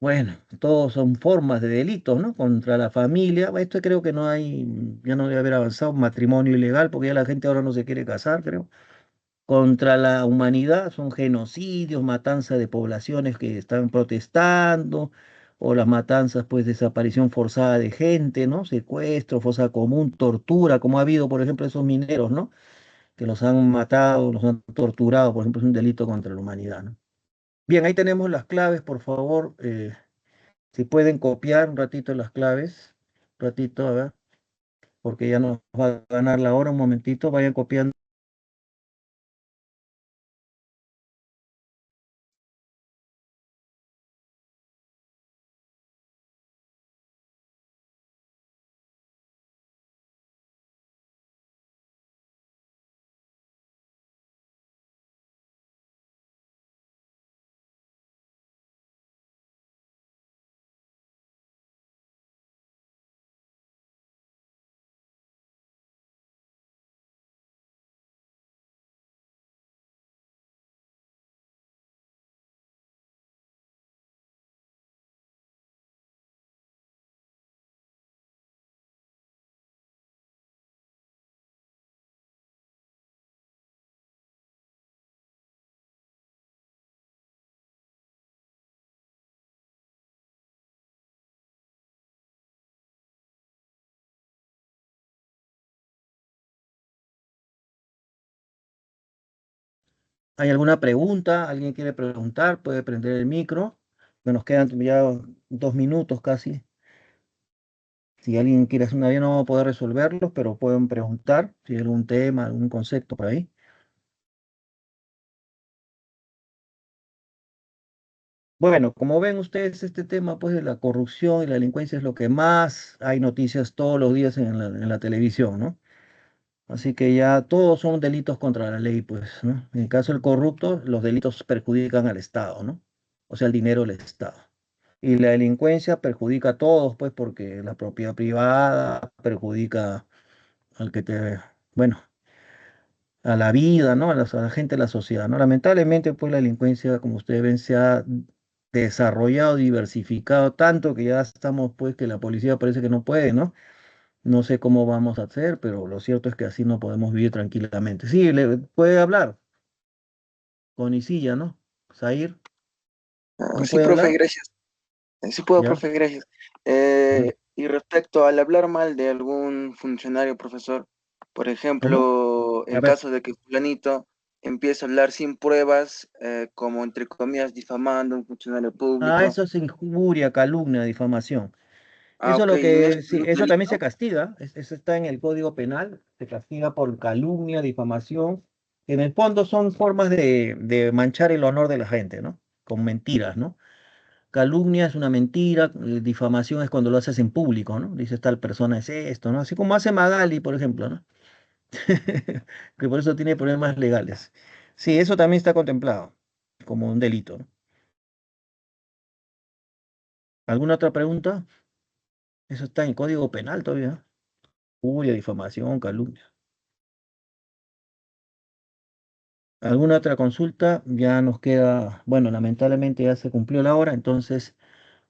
bueno, todos son formas de delitos, ¿no? Contra la familia. Esto creo que no hay, ya no debe haber avanzado, matrimonio ilegal, porque ya la gente ahora no se quiere casar, creo. Contra la humanidad son genocidios, matanza de poblaciones que están protestando, o las matanzas, pues, desaparición forzada de gente, ¿no? Secuestro, fosa común, tortura, como ha habido, por ejemplo, esos mineros, ¿no? Que los han matado, los han torturado, por ejemplo, es un delito contra la humanidad, ¿no? Bien, ahí tenemos las claves, por favor. Si pueden copiar un ratito las claves, un ratito, a ver, porque ya nos va a ganar la hora, un momentito, vayan copiando. ¿Hay alguna pregunta? ¿Alguien quiere preguntar? Puede prender el micro. Que nos quedan ya 2 minutos casi. Si alguien quiere hacer una vía, no vamos a poder resolverlos, pero pueden preguntar si hay algún tema, algún concepto por ahí. Bueno, como ven ustedes, este tema pues de la corrupción y la delincuencia es lo que más hay noticias todos los días en la televisión, ¿no? Así que ya todos son delitos contra la ley, pues, ¿no? En el caso del corrupto, los delitos perjudican al Estado, ¿no? O sea, el dinero del Estado. Y la delincuencia perjudica a todos, pues, porque la propiedad privada perjudica al que te, bueno, a la vida, ¿no? A la gente de la sociedad, ¿no? Lamentablemente, pues, la delincuencia, como ustedes ven, se ha desarrollado, diversificado tanto que ya estamos, pues, que la policía parece que no puede, ¿no? No sé cómo vamos a hacer, pero lo cierto es que así no podemos vivir tranquilamente. Sí, le puede hablar con Isilla, ¿no? Zair, ¿no Sí, puede profe, hablar? gracias. Sí puedo, Ya. profe, gracias. Ujú. Y respecto al hablar mal de algún funcionario, profesor, por ¿Cómo? ejemplo, A en ver. caso de que fulanito empiece a hablar sin pruebas, como entre comillas difamando a un funcionario Ah, público. eso es injuria, calumnia, difamación. Ah, Eso ok, lo en que, eso sí, no es eso también se delito. castiga, eso está en el Código Penal, se castiga por calumnia, difamación. En el fondo son formas de manchar el honor de la gente, ¿no? Con mentiras, ¿no? Calumnia es una mentira, difamación es cuando lo haces en público, ¿no? Dices tal persona es esto, ¿no? Así como hace Magali, por ejemplo, ¿no? Que por eso tiene problemas legales. Sí, eso también está contemplado como un delito, ¿no? ¿Alguna otra pregunta? Eso está en el Código Penal todavía, ¿no? Injuria, difamación, calumnia. ¿Alguna otra consulta? Ya nos queda, bueno, lamentablemente ya se cumplió la hora, entonces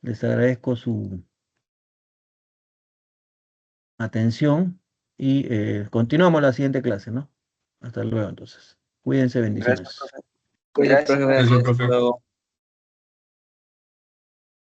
les agradezco su atención y continuamos la siguiente clase, ¿no? Hasta luego, entonces. Cuídense, Gracias, bendiciones. profe. Oye, Gracias. profe, gracias. Hasta luego.